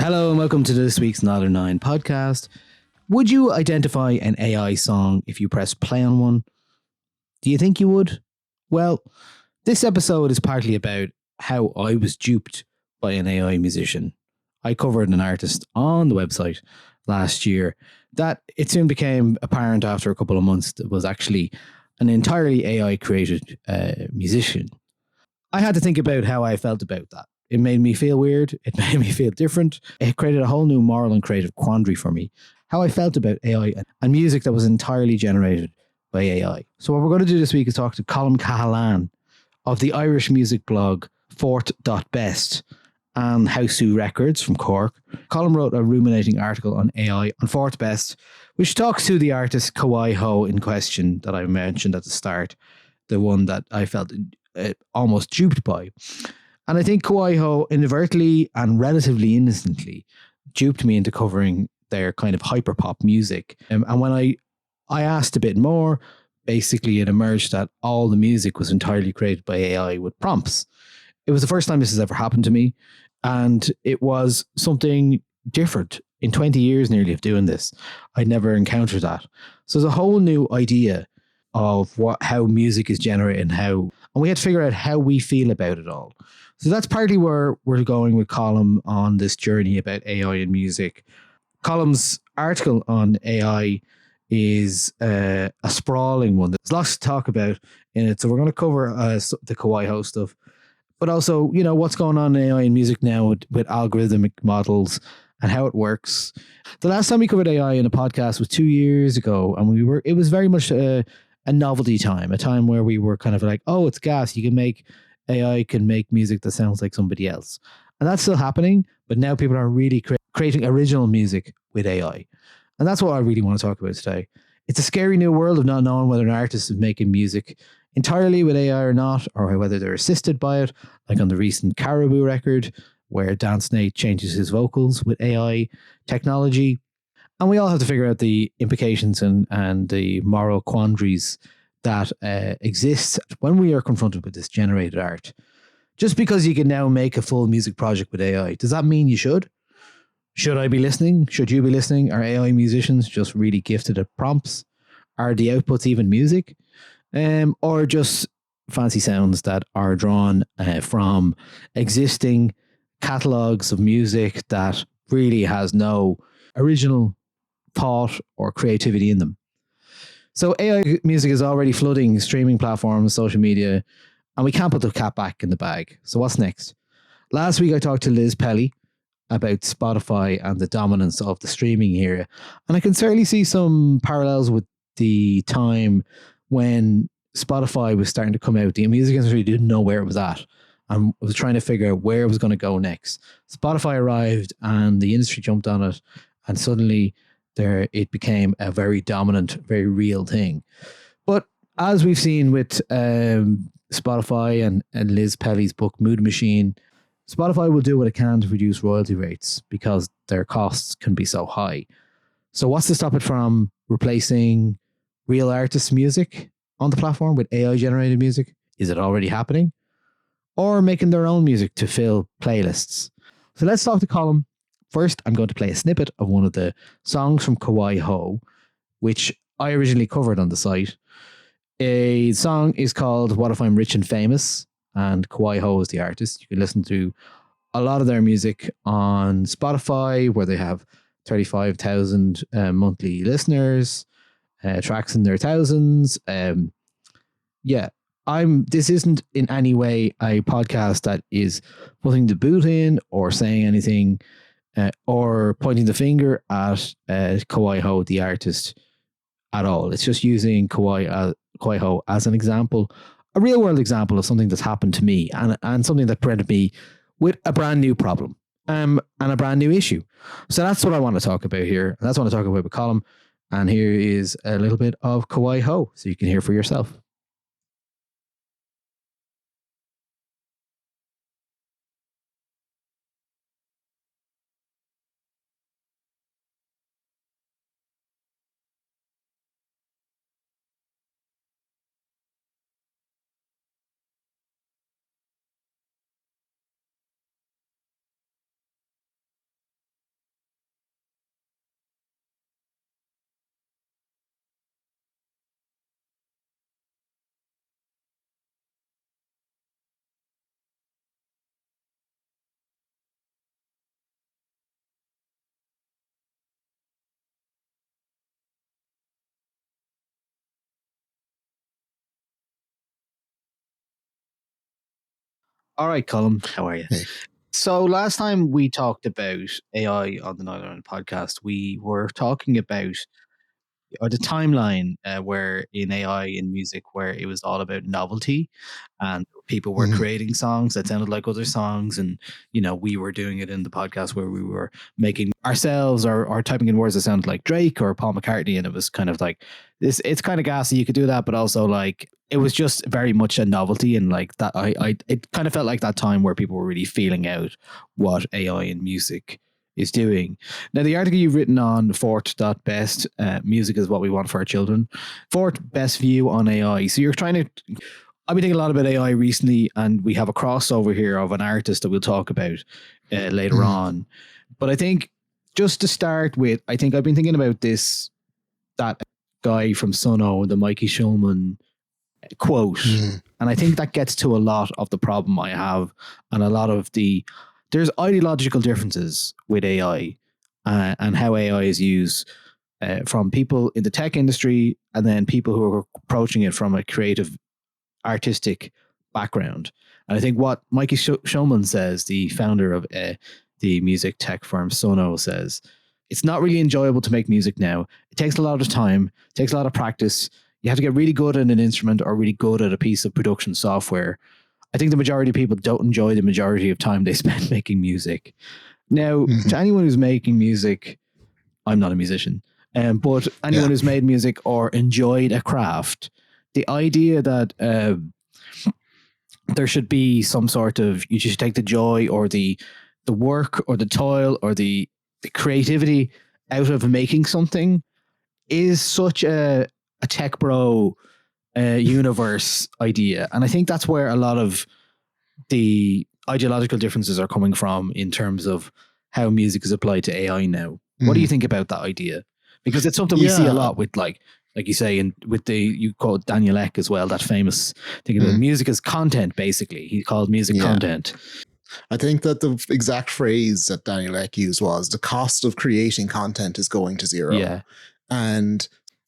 Hello and welcome to this week's Another Nine podcast. Would you identify an AI song if you press play on one? Do you think you would? Well, this episode is partly about how I was duped by an AI musician. I covered an artist on the website last year that it soon became apparent after a couple of months that was actually an entirely AI created musician. I had to think about how I felt about that. It made me feel weird. It made me feel different. It created a whole new moral and creative quandary for me. How I felt about AI and music that was entirely generated by AI. So what we're going to do this week is talk to Colm Cahalane of the Irish music blog Fort.best and Houseu Records from Cork. Colm wrote a ruminating article on AI on Fort.best, which talks to the artist Kawaii Ho in question that I mentioned at the start, the one that I felt almost duped by. And I think Kawaii Ho inadvertently and relatively innocently duped me into covering their kind of hyperpop music. And when I asked a bit more, basically it emerged that all the music was entirely created by AI with prompts. It was the first time this has ever happened to me. And it was something different. In 20 years nearly of doing this, I'd never encountered that. So there's a whole new idea of how music is generated and we had to figure out how we feel about it all. So that's partly where we're going with Colm on this journey about AI and music. Colm's article on AI is a sprawling one. There's lots to talk about in it. So we're going to cover the Kawaii Ho stuff, but also, what's going on in AI and music now with algorithmic models and how it works. The last time we covered AI in a podcast was 2 years ago, and it was very much a novelty time, a time where we were kind of like, oh, it's gas. AI can make music that sounds like somebody else. And that's still happening, but now people are really creating original music with AI. And that's what I really want to talk about today. It's a scary new world of not knowing whether an artist is making music entirely with AI or not, or whether they're assisted by it, like on the recent Caribou record, where Dan Snate changes his vocals with AI technology. And we all have to figure out the implications and the moral quandaries that exist when we are confronted with this generated art. Just because you can now make a full music project with AI, does that mean you should? Should I be listening? Should you be listening? Are AI musicians just really gifted at prompts? Are the outputs even music? Or just fancy sounds that are drawn from existing catalogs of music that really has no original thought or creativity in them? So AI music is already flooding streaming platforms, social media, and we can't put the cat back in the bag. So what's next? Last week I talked to Liz Pelly about Spotify and the dominance of the streaming era. And I can certainly see some parallels with the time when Spotify was starting to come out. The music industry didn't know where it was at and was trying to figure out where it was going to go next. Spotify arrived and the industry jumped on it, and suddenly it became a very dominant, very real thing. But as we've seen with Spotify and Liz Pelly's book Mood Machine, Spotify will do what it can to reduce royalty rates because their costs can be so high. So what's to stop it from replacing real artists' music on the platform with AI generated music? Is it already happening? Or making their own music to fill playlists? So let's talk to Colm. First, I'm going to play a snippet of one of the songs from Kawaii Ho, which I originally covered on the site. A song is called What If I'm Rich and Famous, and Kawaii Ho is the artist. You can listen to a lot of their music on Spotify, where they have 35,000 monthly listeners, tracks in their thousands. This isn't in any way a podcast that is putting the boot in or saying anything or pointing the finger at Kawaii Ho, the artist, at all. It's just using Kawaii Ho as an example, a real world example of something that's happened to me and something that presented me with a brand new problem and a brand new issue. So that's what I want to talk about here. And that's what I want to talk about with Colm. And here is a little bit of Kawaii Ho so you can hear for yourself. All right, Colm, how are you? Hey. So last time we talked about AI on the Niall podcast, we were talking about or the timeline where in AI in music where it was all about novelty and people were Mhm. creating songs that sounded like other songs, and we were doing it in the podcast where we were making ourselves or typing in words that sounded like Drake or Paul McCartney, and it was kind of like this. It's kind of gassy, you could do that, but also like it was just very much a novelty, and like that I it kind of felt like that time where people were really feeling out what AI in music is doing. Now, the article you've written on Fort.best, music is what we want for our children. Fort best view on AI. So you're trying to, I've been thinking a lot about AI recently, and we have a crossover here of an artist that we'll talk about later Mhm. on. But I think just to start with, I think I've been thinking about that guy from Sono, the Mikey Schulman quote. Mhm. And I think that gets to a lot of the problem I have, and a lot of there's ideological differences with AI and how AI is used from people in the tech industry, and then people who are approaching it from a creative, artistic background. And I think what Mikey Schulman says, the founder of the music tech firm Sono, says, it's not really enjoyable to make music now. It takes a lot of time, it takes a lot of practice. You have to get really good at an instrument or really good at a piece of production software. I think the majority of people don't enjoy the majority of time they spend making music. Now, Mhm. to anyone who's making music, I'm not a musician, but anyone Yeah. who's made music or enjoyed a craft, the idea that there should be some sort of, you should take the joy or the work or the toil or the creativity out of making something is such a tech bro universe idea. And I think that's where a lot of the ideological differences are coming from in terms of how music is applied to AI now. What do you Mhm. think about that idea? Because it's something we see a Yeah. lot with like you say, and with you call it Daniel Ek as well, that famous thing about Mhm. music as content, basically. He called music Yeah. content. I think that the exact phrase that Daniel Ek used was the cost of creating content is going to zero. Yeah. And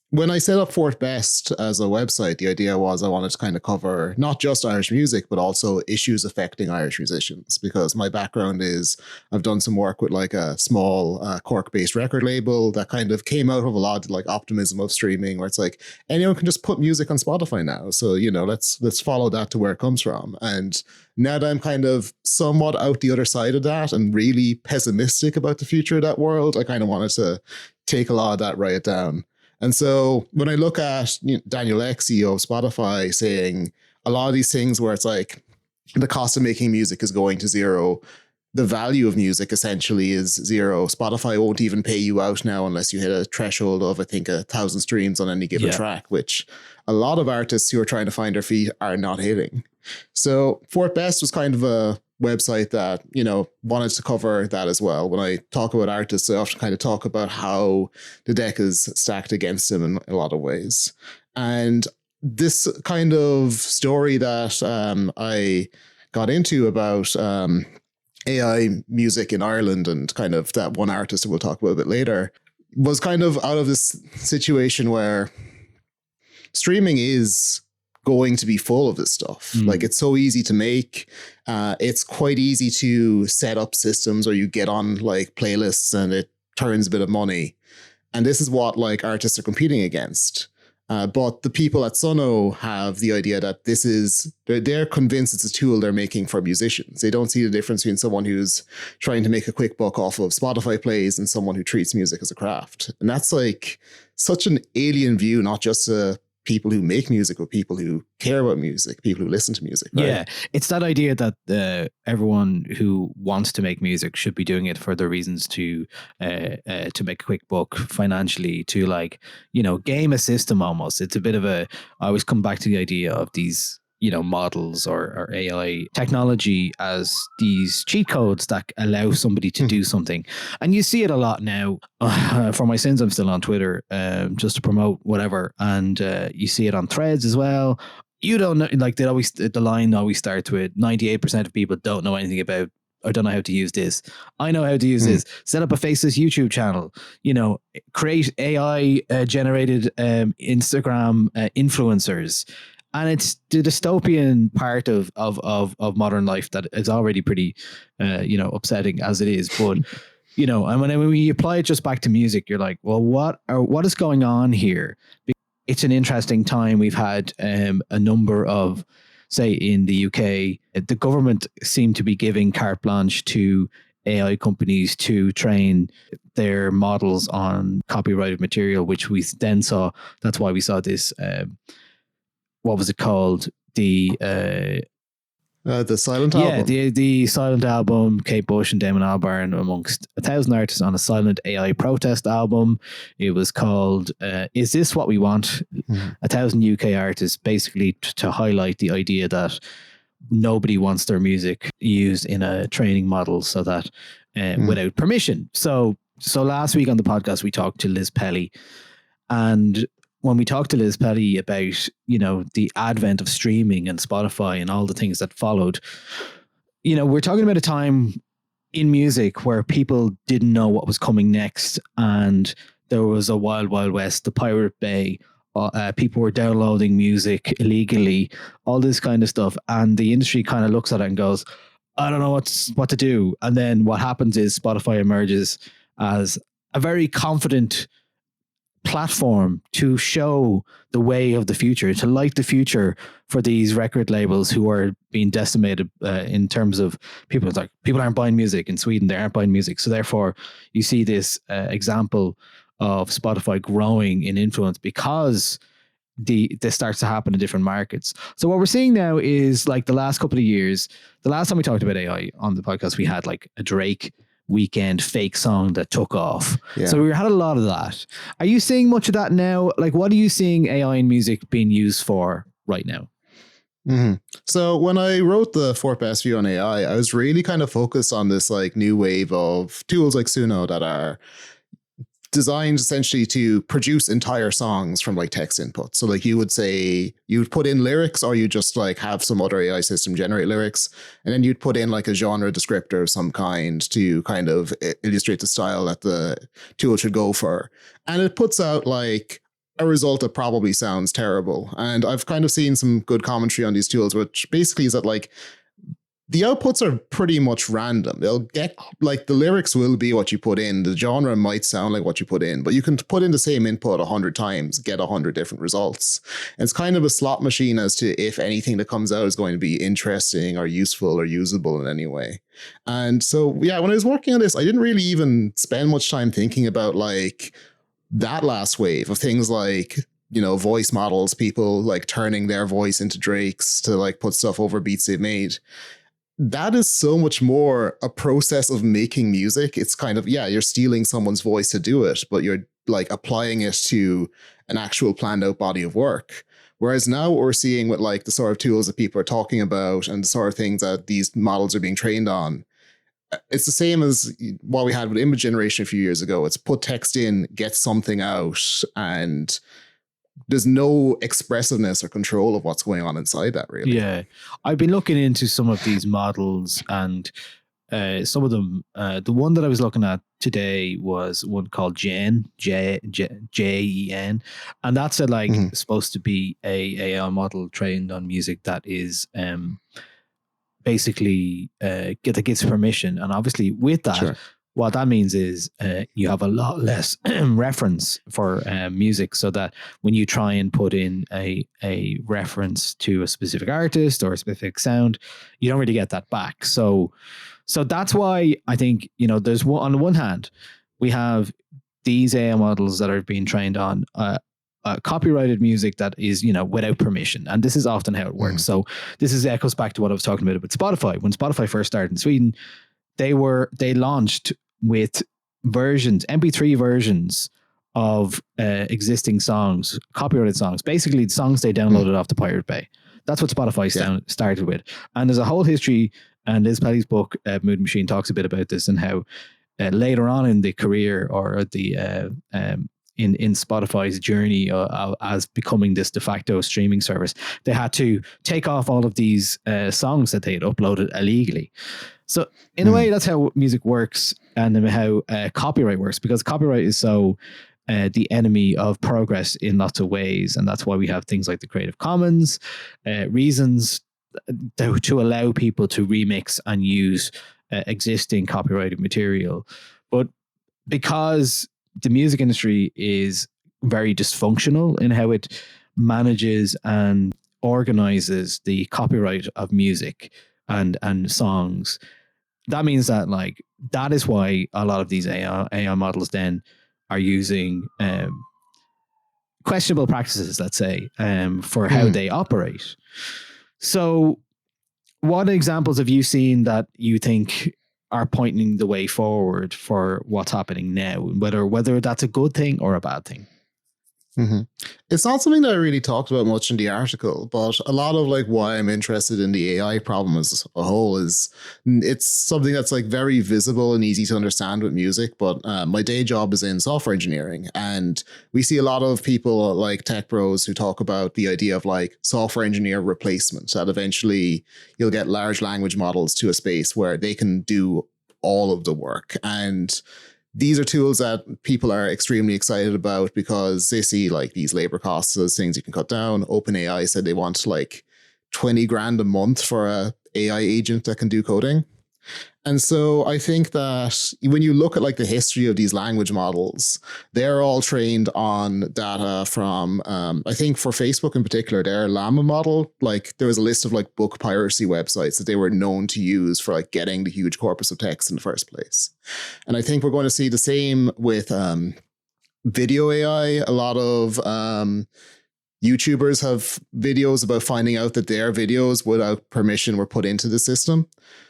when I set up Fort Best as a website, the idea was I wanted to kind of cover not just Irish music, but also issues affecting Irish musicians. Because my background is I've done some work with like a small Cork-based record label that kind of came out of a lot of like optimism of streaming, where it's like anyone can just put music on Spotify now. So let's follow that to where it comes from. And now that I'm kind of somewhat out the other side of that and really pessimistic about the future of that world, I kind of wanted to take a lot of that, write it down. And so when I look at Daniel Ek, CEO of Spotify, saying a lot of these things where it's like the cost of making music is going to zero, the value of music essentially is zero. Spotify won't even pay you out now unless you hit a threshold of, I think, 1,000 streams on any given track, which a lot of artists who are trying to find their feet are not hitting. So Fort Best was kind of a website that, wanted to cover that as well. When I talk about artists, I often kind of talk about how the deck is stacked against them in a lot of ways. And this kind of story that I got into about AI music in Ireland and kind of that one artist that we'll talk about a bit later was kind of out of this situation where streaming is going to be full of this stuff. Like it's so easy to make. It's quite easy to set up systems where you get on like playlists and it turns a bit of money. And this is what like artists are competing against. But the people at Sono have the idea that they're convinced it's a tool they're making for musicians. They don't see the difference between someone who's trying to make a quick buck off of Spotify plays and someone who treats music as a craft. And that's like such an alien view, not just to people who make music, but people who care about music, people who listen to music. Right? Yeah, it's that idea that everyone who wants to make music should be doing it for the reasons to make a quick buck financially, to like, game a system almost. It's a bit of I always come back to the idea of these, models or AI technology as these cheat codes that allow somebody to do something. And you see it a lot now. For my sins, I'm still on Twitter just to promote whatever. And you see it on Threads as well. You don't know, like the line always starts with 98% of people don't know anything about or don't know how to use this. I know how to use this. Set up a faceless YouTube channel, create AI generated Instagram influencers. And it's the dystopian part of modern life that is already pretty, upsetting as it is. But and when we apply it just back to music, you're like, well, what is going on here? It's an interesting time. We've had a number of, say, in the UK, the government seemed to be giving carte blanche to AI companies to train their models on copyrighted material, which we then saw. That's why we saw this. What was it called? The Silent Album. The Silent Album, Kate Bush and Damon Albarn amongst 1,000 artists on a silent AI protest album. It was called Is This What We Want? 1,000 UK artists, basically to highlight the idea that nobody wants their music used in a training model so that without permission. So last week on the podcast, we talked to Liz Pelly, and when we talked to Liz Pelly about, the advent of streaming and Spotify and all the things that followed, we're talking about a time in music where people didn't know what was coming next. And there was a wild, wild west, the Pirate Bay. People were downloading music illegally, all this kind of stuff. And the industry kind of looks at it and goes, I don't know what to do. And then what happens is Spotify emerges as a very confident platform to show the way of the future, to light the future for these record labels who are being decimated in terms of people. It's like people aren't buying music in Sweden, they aren't buying music. So therefore you see this example of Spotify growing in influence because this starts to happen in different markets. So what we're seeing now is like the last couple of years, the last time we talked about AI on the podcast, we had like a Drake weekend fake song that took off. Yeah. So we had a lot of that. Are you seeing much of that now? Like, what are you seeing AI in music being used for right now? Mm-hmm. So when I wrote the fourth best view on AI, I was really kind of focused on this like new wave of tools like Suno that are designed essentially to produce entire songs from like text input. So like you would put in lyrics, or you just like have some other AI system generate lyrics, and then you'd put in like a genre descriptor of some kind to kind of illustrate the style that the tool should go for. And it puts out like a result that probably sounds terrible. And I've kind of seen some good commentary on these tools, which basically is that like the outputs are pretty much random. They'll get like the lyrics will be what you put in. The genre might sound like what you put in, but you can put in the same input 100 times, get 100 different results. And it's kind of a slot machine as to if anything that comes out is going to be interesting or useful or usable in any way. And so, yeah, when I was working on this, I didn't really even spend much time thinking about like that last wave of things like, voice models, people like turning their voice into Drake's to like put stuff over beats they've made. That is so much more a process of making music. It's kind of, you're stealing someone's voice to do it, but you're like applying it to an actual planned out body of work. Whereas now what we're seeing with like the sort of tools that people are talking about and the sort of things that these models are being trained on, it's the same as what we had with image generation a few years ago. It's put text in, get something out, and there's no expressiveness or control of what's going on inside that, really. Yeah. I've been looking into some of these models, and some of them, the one that I was looking at today was one called Jen, Jen, and that's supposed to be a AI model trained on music that is basically that gets permission. And obviously with that, sure, what that means is you have a lot less reference for music, so that when you try and put in a reference to a specific artist or a specific sound, you don't really get that back. So that's why I think, there's on the one hand, we have these AI models that are being trained on copyrighted music that is, without permission. And this is often how it works. So this echoes back to what I was talking about with Spotify. When Spotify first started in Sweden, they launched with MP3 versions of existing songs, copyrighted songs, basically the songs they downloaded off the Pirate Bay. That's what Spotify started with. And there's a whole history, and Liz Pelly's book, Mood Machine, talks a bit about this and how later on in the career or the in Spotify's journey as becoming this de facto streaming service, they had to take off all of these songs that they had uploaded illegally. So in a way, that's how music works, and how copyright works, because copyright is so the enemy of progress in lots of ways. And that's why we have things like the Creative Commons, reasons to allow people to remix and use existing copyrighted material. But because the music industry is very dysfunctional in how it manages and organizes the copyright of music and songs, that means that like that is why a lot of these AI models then are using questionable practices, let's say, for how they operate. So what examples have you seen that you think are pointing the way forward for what's happening now, whether that's a good thing or a bad thing? It's not something that I really talked about much in the article, but a lot of like why I'm interested in the AI problem as a whole is it's something that's like very visible and easy to understand with music. But my day job is in software engineering, and we see a lot of people like tech bros who talk about the idea of like software engineer replacement, that eventually you'll get large language models to a space where they can do all of the work. And these are tools that people are extremely excited about because they see like these labor costs as things you can cut down. OpenAI said they want like 20 grand a month for a AI agent that can do coding. And so I think that when you look at like the history of these language models, they're all trained on data from, I think for Facebook in particular, their Llama model, like there was a list of like book piracy websites that they were known to use for like getting the huge corpus of text in the first place. And I think we're going to see the same with video AI. A lot of YouTubers have videos about finding out that their videos without permission were put into the system.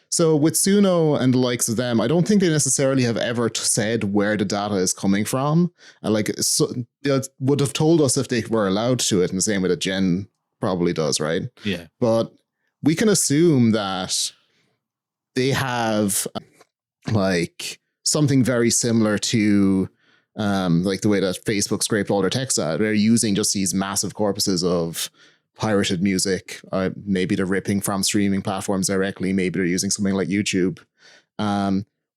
So with Suno and the likes of them, I don't think they necessarily have ever said where the data is coming from. And like they would have told us if they were allowed to it in the same way that Jen probably does, right? Yeah. But we can assume that they have like something very similar to like the way that Facebook scraped all their text out. They're using just these massive corpuses of pirated music. Maybe they're ripping from streaming platforms directly. Maybe they're using something like YouTube.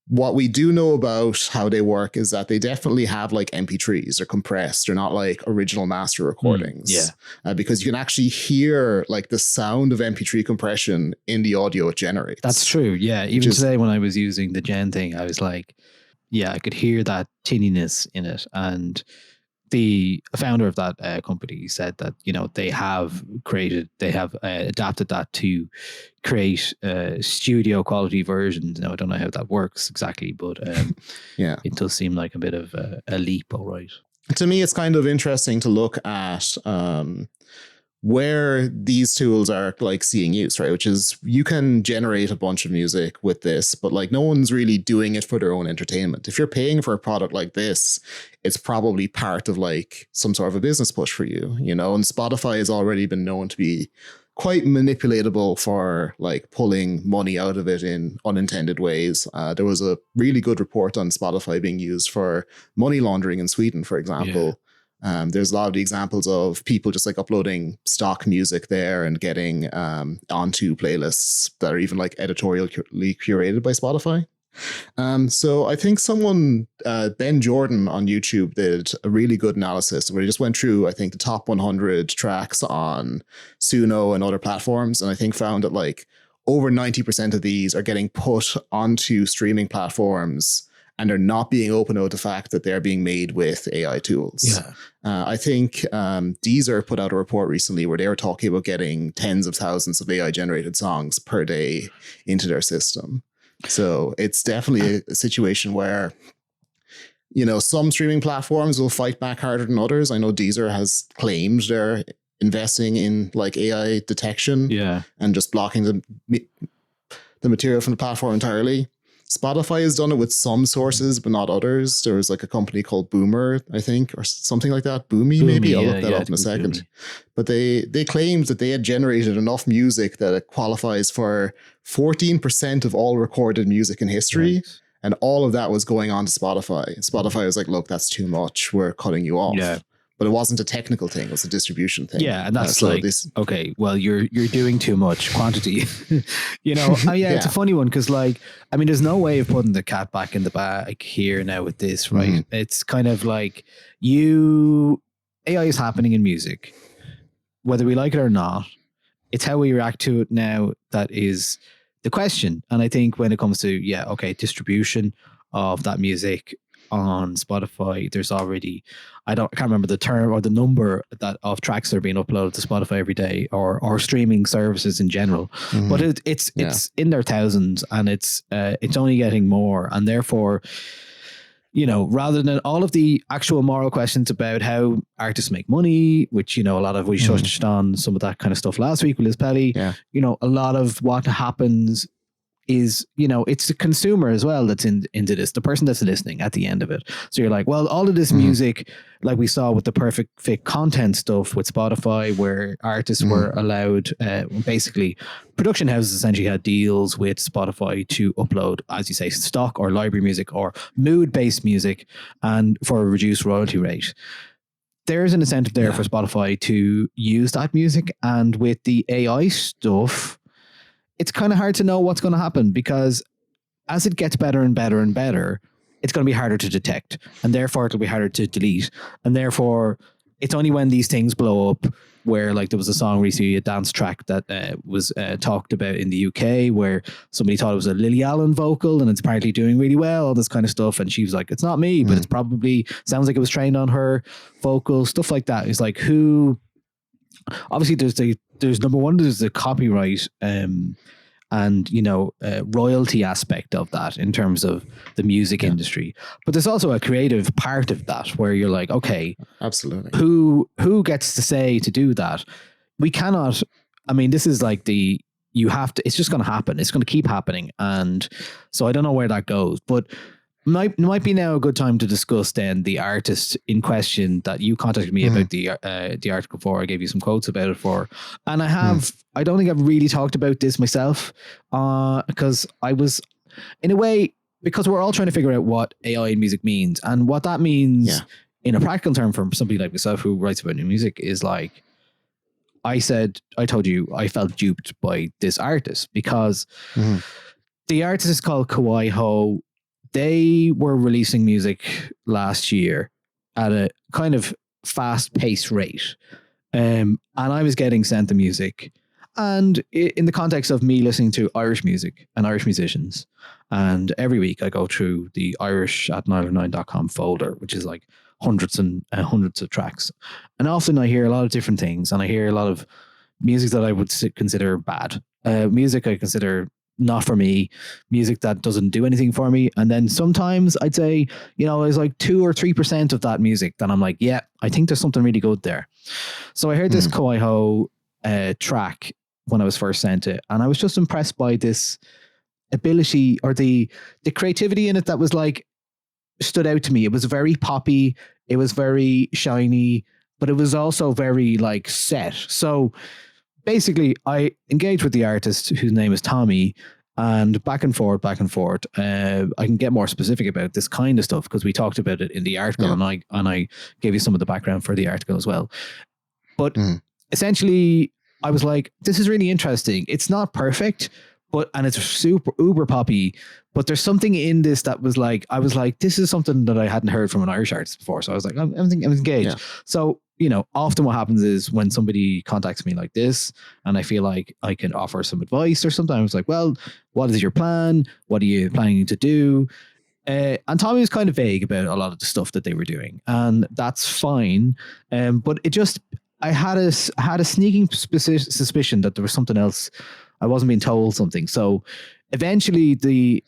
What we do know about how they work is that they definitely have like MP3s. They're compressed. They're not like original master recordings. Because you can actually hear like the sound of MP3 compression in the audio it generates. That's true. Yeah. Even today when I was using the Gen thing, I was like, yeah, I could hear that tinniness in it. And the founder of that company said that, you know, they have adapted that to create studio quality versions. Now, I don't know how that works exactly, but it does seem like a bit of a leap, all right. To me, it's kind of interesting to look at where these tools are like seeing use, right? Which is you can generate a bunch of music with this, but like no one's really doing it for their own entertainment. If you're paying for a product like this, it's probably part of like some sort of a business push for you, you know? And Spotify has already been known to be quite manipulatable for like pulling money out of it in unintended ways. There was a really good report on Spotify being used for money laundering in Sweden, for example. Yeah. There's a lot of the examples of people just like uploading stock music there and getting onto playlists that are even like editorially curated by Spotify. So I think someone, Ben Jordan on YouTube, did a really good analysis where he just went through, I think, the top 100 tracks on Suno and other platforms. And I think found that like over 90% of these are getting put onto streaming platforms and they're not being open about the fact that they're being made with AI tools. Yeah. I think Deezer put out a report recently where they were talking about getting tens of thousands of AI generated songs per day into their system. So it's definitely a situation where, you know, some streaming platforms will fight back harder than others. I know Deezer has claimed they're investing in like AI detection and just blocking the material from the platform entirely. Spotify has done it with some sources, but not others. There was like a company called Boomer, I think, or something like that. Boomy maybe. I'll look that up in a second. Boomy. But they claimed that they had generated enough music that it qualifies for 14% of all recorded music in history. Right. And all of that was going on to Spotify. Spotify was like, look, that's too much. We're cutting you off. Yeah. but it wasn't a technical thing; it was a distribution thing. Yeah, and that's okay. Well, you're doing too much quantity. It's a funny one because, like, I mean, there's no way of putting the cat back in the bag here now with this, right? Mm-hmm. It's kind of like AI is happening in music, whether we like it or not. It's how we react to it now that is the question. And I think when it comes to distribution of that music on Spotify, there's already I can't remember the term or the number of tracks that are being uploaded to Spotify every day or streaming services in general. Mm-hmm. But it's in their thousands, and it's only getting more, and therefore, rather than all of the actual moral questions about how artists make money, which, a lot of, we touched on some of that kind of stuff last week with Liz Pelly, a lot of what happens is, it's the consumer as well that's into this, the person that's listening at the end of it. So you're like, well, all of this music, like we saw with the perfect fit content stuff with Spotify, where artists were allowed, basically production houses essentially had deals with Spotify to upload, as you say, stock or library music or mood-based music, and for a reduced royalty rate. There's an incentive there for Spotify to use that music. And with the AI stuff, it's kind of hard to know what's going to happen, because as it gets better and better and better, it's going to be harder to detect, and therefore it'll be harder to delete. And therefore it's only when these things blow up, where like there was a song recently, a dance track that was talked about in the UK, where somebody thought it was a Lily Allen vocal and it's apparently doing really well, all this kind of stuff. And she was like, it's not me, but it's probably sounds like it was trained on her vocal, stuff like that. It's like, who, obviously there's number one, there's the copyright and royalty aspect of that in terms of the music industry, but there's also a creative part of that where you're like, okay, absolutely, who gets to say to do that? We cannot, I mean, this is like you have to, it's just going to happen, it's going to keep happening. And so I don't know where that goes, but might be now a good time to discuss then the artist in question that you contacted me about the article for. I gave you some quotes about it for, and I don't think I've really talked about this myself, because I was, in a way, because we're all trying to figure out what AI in music means, and what that means in a practical term for somebody like myself who writes about new music is like, I told you I felt duped by this artist, because the artist is called Kawaii. They were releasing music last year at a kind of fast-paced rate. And I was getting sent the music. And in the context of me listening to Irish music and Irish musicians, and every week I go through the irish@niall9.com folder, which is like hundreds and hundreds of tracks. And often I hear a lot of different things, and I hear a lot of music that I would consider bad. Music I consider not for me, music that doesn't do anything for me. And then sometimes I'd say, there's like 2 or 3% of that music that I'm like, yeah, I think there's something really good there. So I heard this Kawaii track when I was first sent it, and I was just impressed by this ability, or the creativity in it that was like, stood out to me. It was very poppy, it was very shiny, but it was also very like set. So basically, I engaged with the artist, whose name is Tommy, and back and forth. I can get more specific about this kind of stuff because we talked about it in the article, and I gave you some of the background for the article as well. But essentially, I was like, this is really interesting. It's not perfect, and it's super uber poppy, but there's something in this that was like, I was like, this is something that I hadn't heard from an Irish artist before. So I was like, I'm engaged. Yeah. So, often what happens is when somebody contacts me like this, and I feel like I can offer some advice, or sometimes like, well, what is your plan? What are you planning to do? And Tommy was kind of vague about a lot of the stuff that they were doing, and that's fine. But it just, I had a sneaking suspicion that there was something else. I wasn't being told something. So eventually the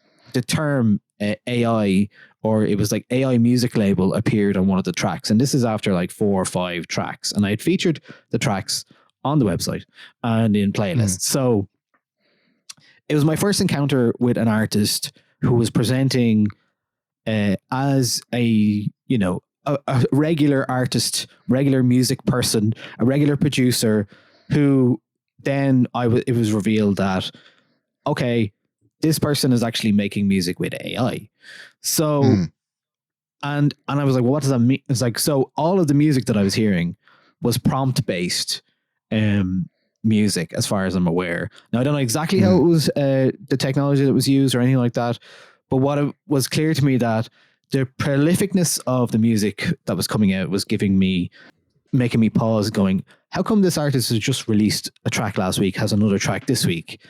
term AI, or it was like AI music label, appeared on one of the tracks. And this is after like 4 or 5 tracks. And I had featured the tracks on the website and in playlists. So it was my first encounter with an artist who was presenting as a regular artist, regular music person, a regular producer, who then it was revealed that, okay, this person is actually making music with AI. So And I was like, well, what does that mean? It's like, so all of the music that I was hearing was prompt based music, as far as I'm aware. Now, I don't know exactly how it was, the technology that was used or anything like that. But what it was clear to me that the prolificness of the music that was coming out was making me pause, going, how come this artist has just released a track last week, has another track this week?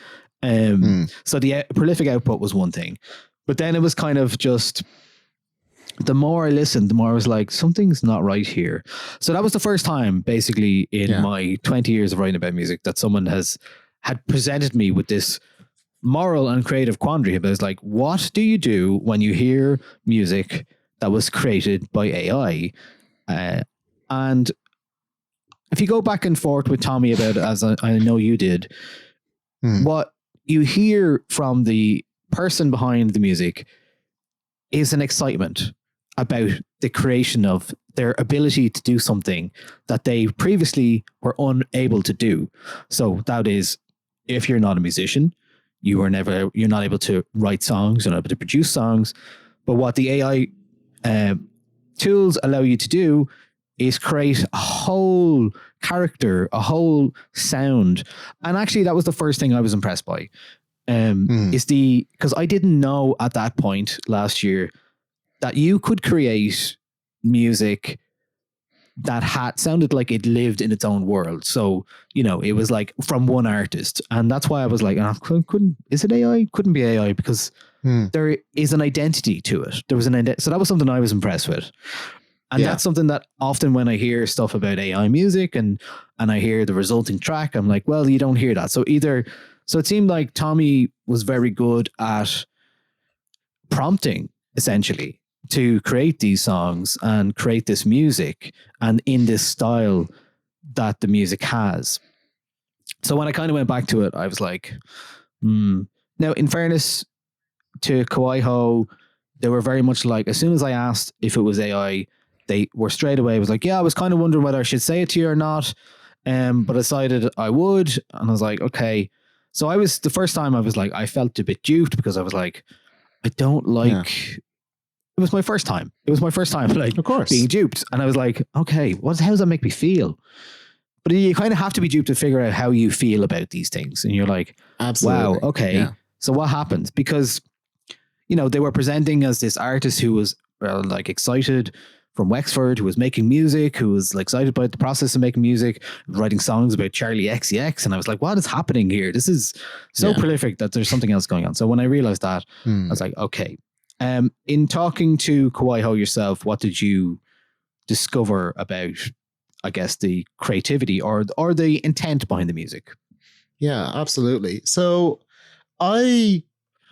So the prolific output was one thing. But then it was kind of just, the more I listened, the more I was like, something's not right here. So that was the first time, basically, in my 20 years of writing about music, that someone had presented me with this moral and creative quandary. But it's like, what do you do when you hear music that was created by AI? And if you go back and forth with Tommy about it, as I know you did, what you hear from the person behind the music is an excitement about the creation of their ability to do something that they previously were unable to do. So that is, if you're not a musician, you're not able to write songs, you're not able to produce songs. But what the AI tools allow you to do is create a whole character, a whole sound. And actually, that was the first thing I was impressed by. Because I didn't know at that point last year that you could create music that sounded like it lived in its own world. So, it was like from one artist. And that's why I was like, is it AI? Couldn't be AI, because there is an identity to it. There was so that was something I was impressed with. And that's something that often when I hear stuff about AI music and I hear the resulting track, I'm like, well, you don't hear that. So it seemed like Tommy was very good at prompting, essentially, to create these songs and create this music and in this style that the music has. So when I kind of went back to it, I was like, Now, in fairness to Kawaii, they were very much like, as soon as I asked if it was AI, they were straight away, was like, yeah, I was kind of wondering whether I should say it to you or not. But I decided I would. And I was like, okay. So the first time I was like, I felt a bit duped, because I was like, I don't like, it was my first time. Like, of course, being duped. And I was like, okay, how does that make me feel? But you kind of have to be duped to figure out how you feel about these things. And you're like, absolutely. Wow, okay. Yeah. So what happens? Because, they were presenting as this artist who was like excited from Wexford, who was making music, who was like excited about the process of making music, writing songs about Charlie XCX. And I was like, what is happening here? This is so prolific that there's something else going on. So when I realized that, I was like, okay. In talking to Kawaii yourself, what did you discover about, I guess, the creativity or the intent behind the music? Yeah, absolutely. So I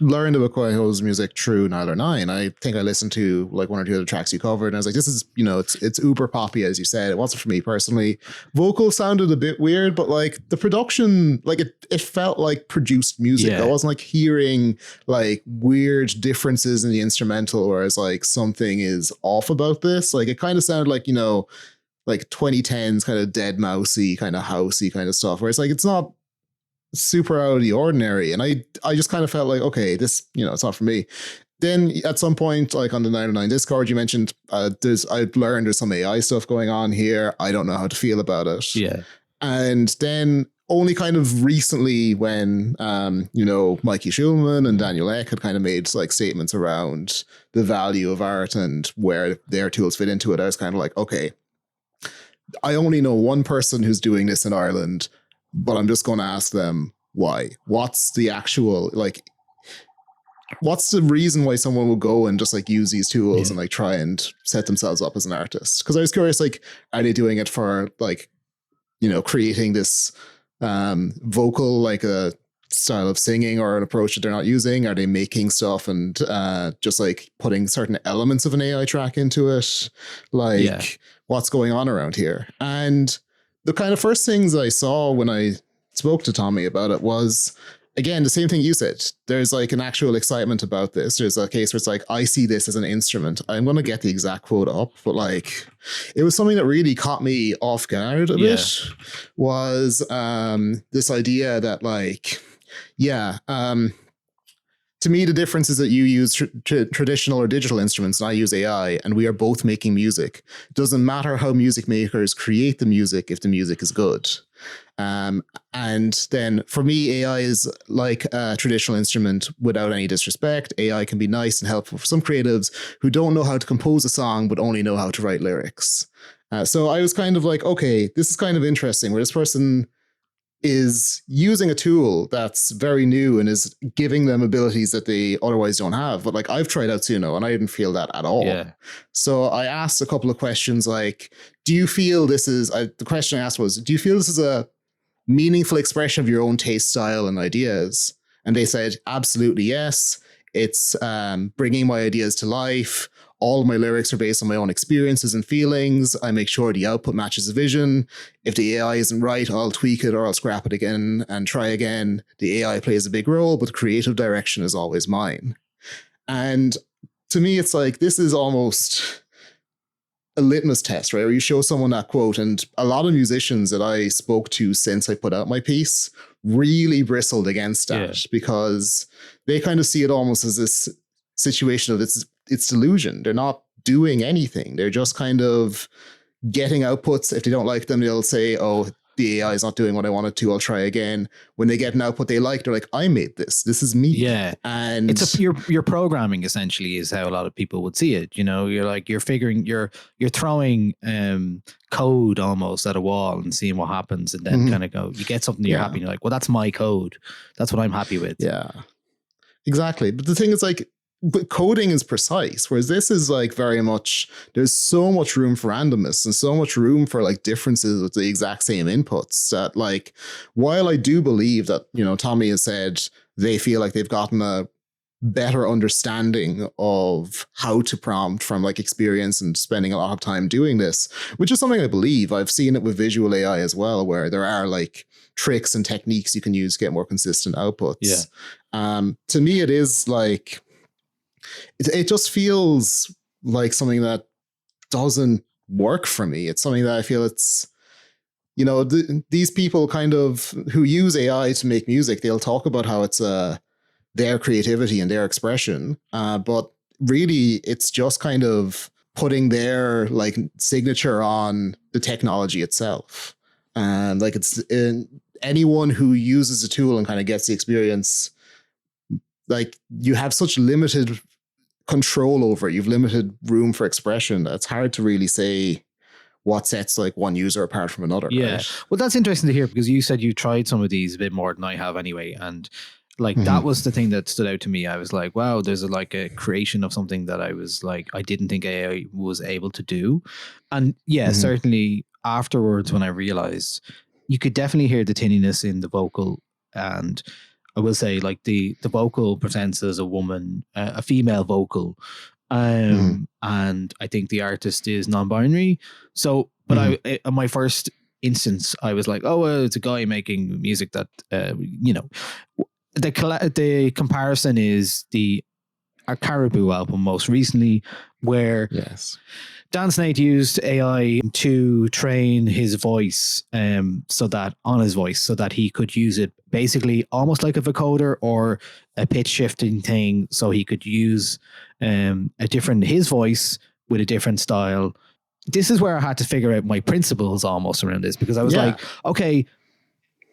learned about Kawaii music through Niall or Nine. I think I listened to like one or two other tracks you covered, and I was like, this is, it's uber poppy, as you said. It wasn't for me personally. Vocals sounded a bit weird, but like the production, like it felt like produced music. I wasn't like hearing like weird differences in the instrumental, whereas like something is off about this. Like it kind of sounded like, like 2010s kind of dead mousey, kind of housey kind of stuff, where it's like, it's not super out of the ordinary. And I just kind of felt like, okay, this, it's not for me. Then at some point, like on the 909 Discord, you mentioned I've learned there's some AI stuff going on here. I don't know how to feel about it. Yeah. And then only kind of recently when, Mikey Schulman and Daniel Ek had kind of made like statements around the value of art and where their tools fit into it, I was kind of like, okay, I only know one person who's doing this in Ireland, but I'm just going to ask them why. What's the actual, like, what's the reason why someone will go and just like use these tools and like try and set themselves up as an artist? Because I was curious, like, are they doing it for like, creating this vocal, like a style of singing or an approach that they're not using? Are they making stuff and just like putting certain elements of an AI track into it? Like, what's going on around here? And the kind of first things I saw when I spoke to Tommy about it was, again, the same thing you said. There's like an actual excitement about this. There's a case where it's like, I see this as an instrument. I'm going to get the exact quote up, but like, it was something that really caught me off guard a bit, was this idea that like, to me, the difference is that you use traditional or digital instruments and I use AI, and we are both making music. It doesn't matter how music makers create the music if the music is good. And then for me, AI is like a traditional instrument without any disrespect. AI can be nice and helpful for some creatives who don't know how to compose a song, but only know how to write lyrics. So I was kind of like, okay, this is kind of interesting where this person is using a tool that's very new and is giving them abilities that they otherwise don't have. But like I've tried out Suno and I didn't feel that at all. Yeah. So I asked a couple of questions like, do you feel this is, the question I asked was, do you feel this is a meaningful expression of your own taste, style, and ideas? And they said, absolutely yes. It's bringing my ideas to life. All of my lyrics are based on my own experiences and feelings. I make sure the output matches the vision. If the AI isn't right, I'll tweak it or I'll scrap it again and try again. The AI plays a big role, but creative direction is always mine. And to me, it's like, this is almost a litmus test, right? Where you show someone that quote, and a lot of musicians that I spoke to since I put out my piece really bristled against that because they kind of see it almost as this situation of it's delusion. They're not doing anything. They're just kind of getting outputs. If they don't like them, they'll say, oh, the AI is not doing what I wanted to. I'll try again. When they get an output they like, they're like, I made this. This is me. Yeah. And it's your programming essentially is how a lot of people would see it. You know, you're like, you're throwing code almost at a wall and seeing what happens, and then kind of go, you get something that you're happy. And you're like, well, that's my code. That's what I'm happy with. Yeah, exactly. But the thing is like, but coding is precise, whereas this is like very much, there's so much room for randomness and so much room for like differences with the exact same inputs that like, while I do believe that, you know, Tommy has said they feel like they've gotten a better understanding of how to prompt from like experience and spending a lot of time doing this, which is something I believe. I've seen it with visual AI as well, where there are like tricks and techniques you can use to get more consistent outputs. To me, it is like, it just feels like something that doesn't work for me. It's something that I feel it's, you know, these people kind of who use AI to make music, they'll talk about how it's their creativity and their expression. But really, it's just kind of putting their like signature on the technology itself. And like it's anyone who uses a tool and kind of gets the experience, like you have such limited control over it. You've limited room for expression. It's hard to really say what sets like one user apart from another. Yeah. Right? Well, that's interesting to hear because you said you tried some of these a bit more than I have anyway. And like, that was the thing that stood out to me. I was like, wow, there's like a creation of something that I was like, I didn't think AI was able to do. And certainly afterwards, when I realized you could definitely hear the tinniness in the vocal, and I will say like the vocal presents as a woman, a female vocal. And I think the artist is non-binary. So, but I, on my first instance, I was like, oh, well, it's a guy making music that, you know, the comparison is our Caribou album most recently, where Dan Snate used AI to train his voice, so that he could use it basically almost like a vocoder or a pitch shifting thing, so he could use his voice with a different style. This is where I had to figure out my principles almost around this, because I was like, okay,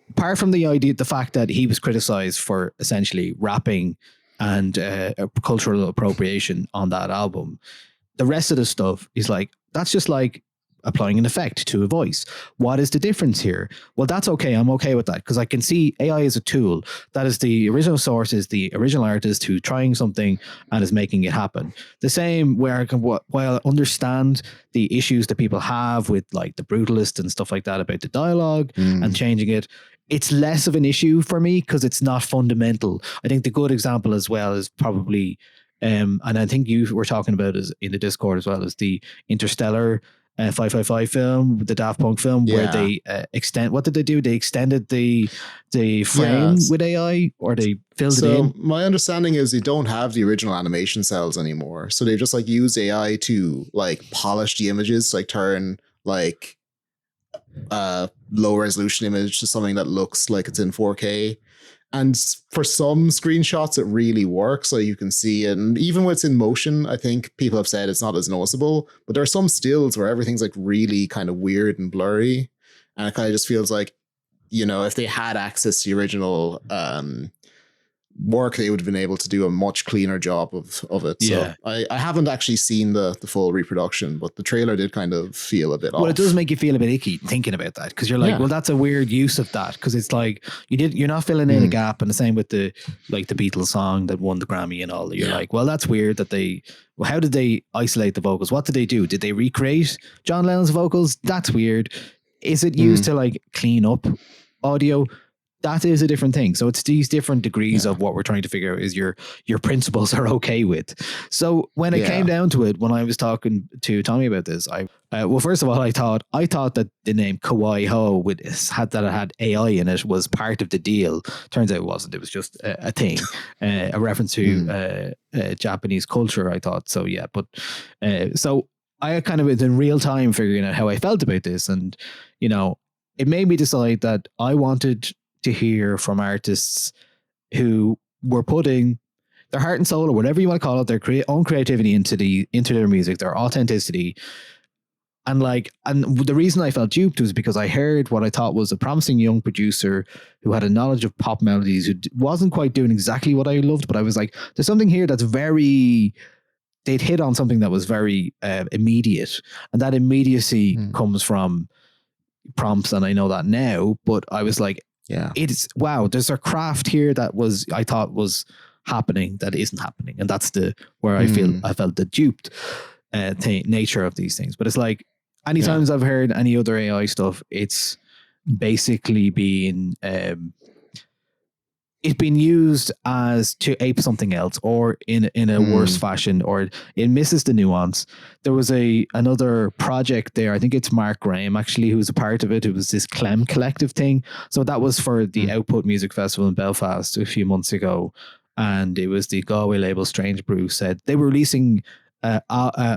apart from the fact that he was criticized for essentially rapping and cultural appropriation on that album, the rest of the stuff is like, that's just like applying an effect to a voice. What is the difference here? Well, that's okay. I'm okay with that, because I can see AI is a tool. That is the original source, is the original artist who trying something and is making it happen. The same where I can, while I understand the issues that people have with like the brutalist and stuff like that about the dialogue and changing it, it's less of an issue for me because it's not fundamental. I think the good example as well is probably, and I think you were talking about is in the Discord as well, as the Interstellar 555 film, the Daft Punk film, where they what did they do? They extended the frame with AI, or they filled it in. My understanding is they don't have the original animation cells anymore. So they've just like used AI to like polish the images, like turn like low resolution image to something that looks like it's in 4K. And for some screenshots, it really works. So you can see it. And even when it's in motion, I think people have said it's not as noticeable. But there are some stills where everything's like really kind of weird and blurry. And it kind of just feels like, if they had access to the original work, they would have been able to do a much cleaner job of it. Yeah. So I haven't actually seen the full reproduction, but the trailer did kind of feel a bit off. Well, it does make you feel a bit icky thinking about that, because you're like, well, that's a weird use of that, because it's like you're not filling in a gap, and the same with the Beatles song that won the Grammy and all. You're like, well, that's weird that how did they isolate the vocals? What did they do? Did they recreate John Lennon's vocals? That's weird. Is it used to like clean up audio? That is a different thing. So it's these different degrees of what we're trying to figure out is your principles are okay with. So when it came down to it, when I was talking to Tommy about this, well, first of all, I thought that the name Kawaii Ho it had AI in it was part of the deal. Turns out it wasn't. It was just a thing, a reference to Japanese culture, I thought. So yeah, but so I kind of was in real time figuring out how I felt about this, and it made me decide that I wanted to hear from artists who were putting their heart and soul, or whatever you want to call it, their own creativity into their music, their authenticity. And the reason I felt duped was because I heard what I thought was a promising young producer who had a knowledge of pop melodies, who wasn't quite doing exactly what I loved, but I was like, there's something here that's they'd hit on something that was very immediate, and that immediacy comes from prompts, and I know that now, but I was like, it's wow, there's a craft here that I thought was happening that isn't happening, and that's where I felt the duped nature of these things. But it's like any times I've heard any other AI stuff, it's basically been it's been used as to ape something else, or in a worse fashion, or it misses the nuance. There was another project there, I think it's Mark Graham actually, who was a part of it. It was this Clem Collective thing. So that was for the Output Music Festival in Belfast a few months ago. And it was the Galway label Strange Brew said they were releasing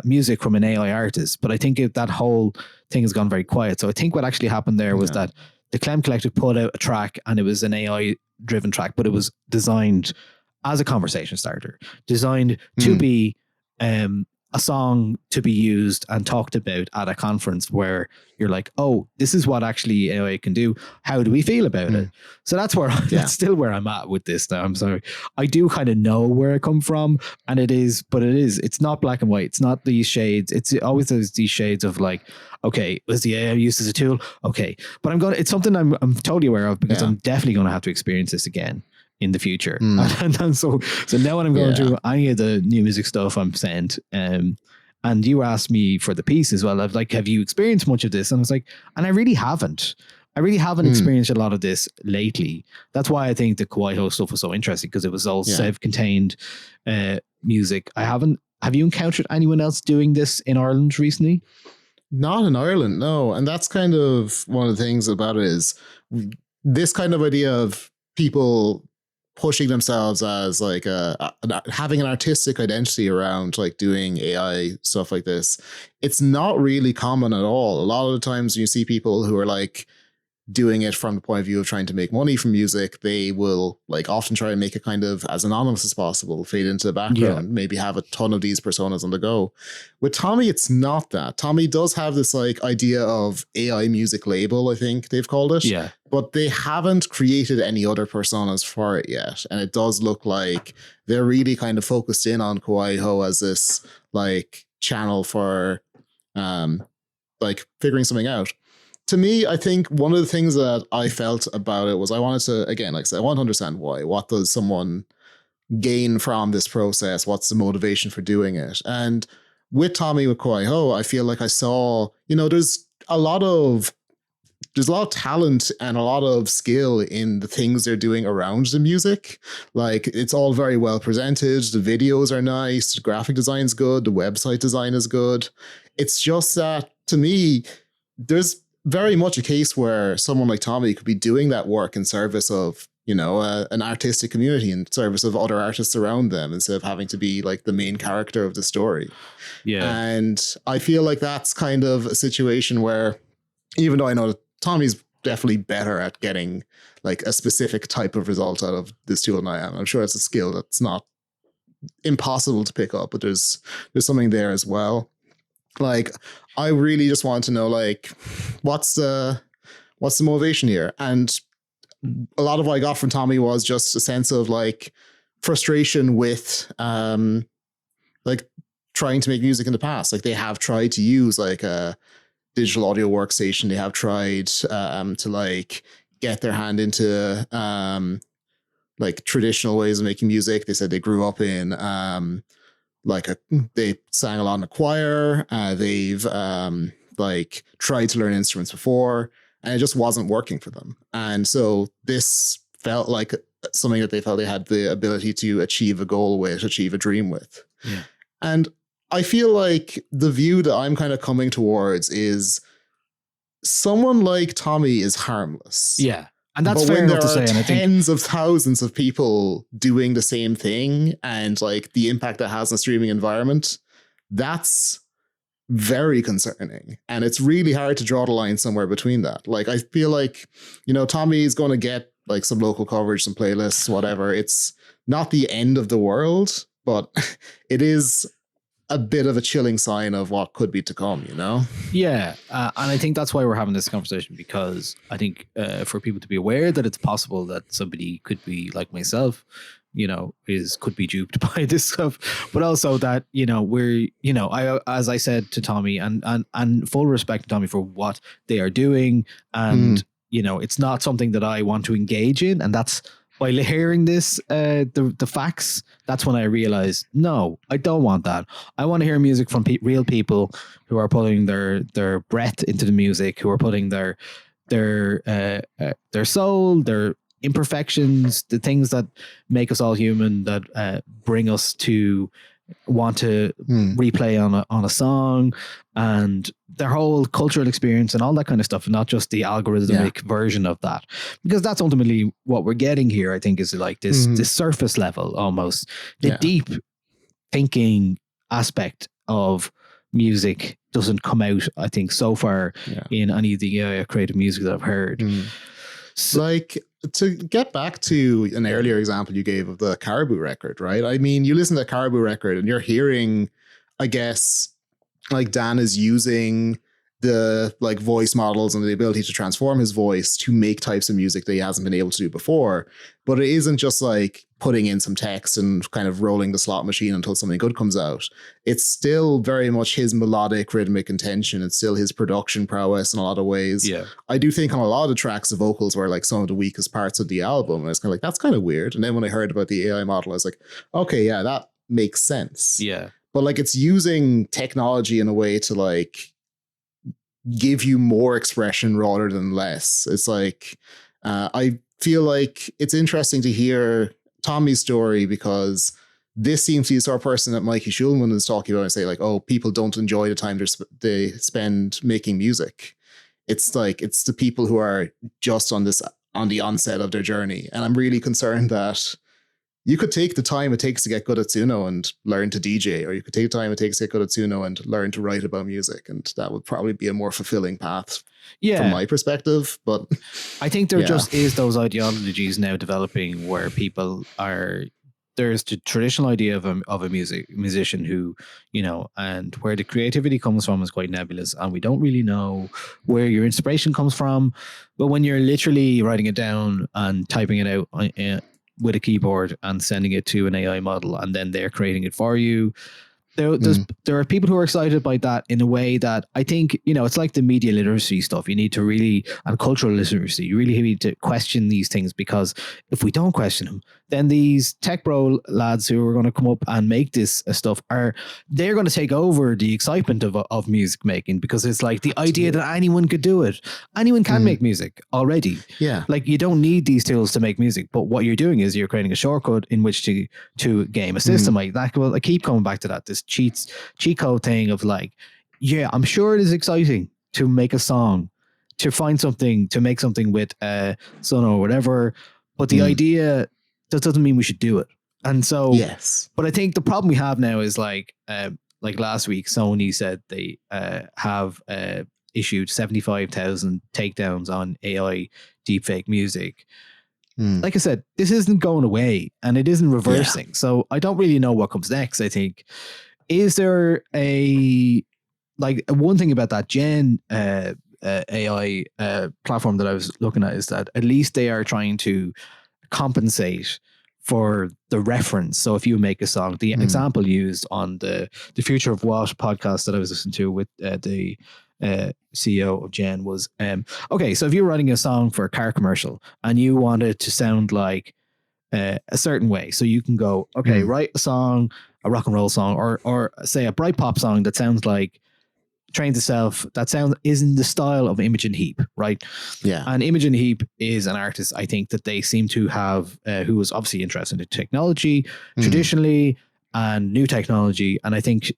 music from an AI artist. But I think that whole thing has gone very quiet. So I think what actually happened there was that the Clem Collective put out a track, and it was an AI driven track, but it was designed as a conversation starter, designed to be a song to be used and talked about at a conference where you're like, oh, this is what actually AI can do. How do we feel about it? So that's that's still where I'm at with this now. I'm sorry. I do kind of know where I come from, and it's not black and white. It's not these shades. It's always these shades of like, okay, was the AI used as a tool? Okay. But it's something I'm totally aware of, because I'm definitely going to have to experience this again in the future. And so now when I'm going through any of the new music stuff I'm sent, and you asked me for the piece as well, I've like, have you experienced much of this? And I was like, and I really haven't experienced a lot of this lately. That's why I think the Kawaii Ho stuff was so interesting, because it was all self-contained music. Have you encountered anyone else doing this in Ireland recently? Not in Ireland, no. And that's kind of one of the things about it, is this kind of idea of people pushing themselves as like having an artistic identity around like doing AI stuff like this. It's not really common at all. A lot of the times you see people who are like doing it from the point of view of trying to make money from music, they will like often try and make it kind of as anonymous as possible, fade into the background, maybe have a ton of these personas on the go. With Tommy, it's not that. Tommy does have this like idea of AI music label, I think they've called it. Yeah. But they haven't created any other personas for it yet. And it does look like they're really kind of focused in on Kawaii Ho as this like channel for like figuring something out. To me, I think one of the things that I felt about it was I wanted to, again, like I said, I want to understand why. What does someone gain from this process? What's the motivation for doing it? And with Tommy, with Kawaii Ho, I feel like I saw, there's a lot of talent and a lot of skill in the things they're doing around the music. Like, it's all very well presented. The videos are nice. The graphic design's good. The website design is good. It's just that, to me, there's very much a case where someone like Tommy could be doing that work in service of, an artistic community, in service of other artists around them, instead of having to be like the main character of the story. Yeah. And I feel like that's kind of a situation where, even though I know that Tommy's definitely better at getting like a specific type of result out of this tool than I am. I'm sure it's a skill that's not impossible to pick up, but there's something there as well. Like, I really just want to know, like, what's the motivation here? And a lot of what I got from Tommy was just a sense of like frustration with like trying to make music in the past. Like, they have tried to use like a digital audio workstation. They have tried to like get their hand into like traditional ways of making music. They said they grew up in they sang a lot in a choir. They've like tried to learn instruments before, and it just wasn't working for them. And so this felt like something that they felt they had the ability to achieve a goal with, achieve a dream with. Yeah. And I feel like the view that I'm kind of coming towards is someone like Tommy is harmless. Yeah. And that's fair enough to say. And I think tens of thousands of people doing the same thing, and like the impact that has on the streaming environment, that's very concerning. And it's really hard to draw the line somewhere between that. Like, I feel like, you know, Tommy is going to get like some local coverage, some playlists, whatever. It's not the end of the world, but it is a bit of a chilling sign of what could be to come, you know? Yeah. And I think that's why we're having this conversation, because I think for people to be aware that it's possible that somebody could be like myself, you know, could be duped by this stuff, but also that, you know, as I said to Tommy, and full respect to Tommy for what they are doing. And, you know, it's not something that I want to engage in. And that's, by hearing this, the facts, that's when I realized, no, I don't want that. I want to hear music from real people who are putting their breath into the music, who are putting their soul, their imperfections, the things that make us all human, that bring us to want to replay on a song, and their whole cultural experience and all that kind of stuff, and not just the algorithmic version of that, because that's ultimately what we're getting here. I think is like this surface level, almost the deep thinking aspect of music doesn't come out, I think, so far in any of the creative music that I've heard. So, like, to get back to an earlier example you gave of the Caribou record, right? I mean, you listen to the Caribou record and you're hearing, I guess, like Dan is using the like voice models and the ability to transform his voice to make types of music that he hasn't been able to do before. But it isn't just like putting in some text and kind of rolling the slot machine until something good comes out. It's still very much his melodic rhythmic intention. It's still his production prowess in a lot of ways. Yeah. I do think on a lot of the tracks, the vocals were like some of the weakest parts of the album. And I was kind of like, that's kind of weird. And then when I heard about the AI model, I was like, okay, yeah, that makes sense. Yeah. But like, it's using technology in a way to like give you more expression rather than less. It's like, I feel like it's interesting to hear Tommy's story, because this seems to be the sort of person that Mikey Schulman is talking about and say like, oh, people don't enjoy the time they spend making music. It's like, it's the people who are just on the onset of their journey. And I'm really concerned that you could take the time it takes to get good at Suno and learn to DJ, or you could take the time it takes to get good at Suno and learn to write about music. And that would probably be a more fulfilling path from my perspective. But I think there just is those ideologies now developing where people are, there's the traditional idea of a musician who, you know, and where the creativity comes from is quite nebulous, and we don't really know where your inspiration comes from. But when you're literally writing it down and typing it out with a keyboard and sending it to an AI model, and then they're creating it for you, there are people who are excited by that in a way that I think, you know, it's like the media literacy stuff. You need to really, and cultural literacy, you really need to question these things, because if we don't question them, then these tech bro lads who are going to come up and make this stuff they're going to take over the excitement of music making, because it's like the idea that anyone could do it. Anyone can make music already. Yeah. Like, you don't need these tools to make music, but what you're doing is you're creating a shortcut in which to game a system. Like that. Well, I keep coming back to that, this cheat code thing of like, yeah, I'm sure it is exciting to make a song, to find something, to make something with Sun or whatever, but the idea, that doesn't mean we should do it. And so, but I think the problem we have now is like last week, Sony said they have issued 75,000 takedowns on AI deepfake music. Like I said, this isn't going away and it isn't reversing. Yeah. So I don't really know what comes next. I think, is there one thing about that Gen AI platform that I was looking at is that at least they are trying to compensate for the reference. So if you make a song, the example used on the Future of What podcast that I was listening to with the CEO of Gen was, okay, so if you're writing a song for a car commercial and you want it to sound like a certain way, so you can go, okay, write a song, a rock and roll song, or say a bright pop song that sounds like Train to Self, that sounds is in the style of Imogen Heap, right? Yeah. And Imogen Heap is an artist, I think, that they seem to have, who was obviously interested in technology traditionally and new technology. And I think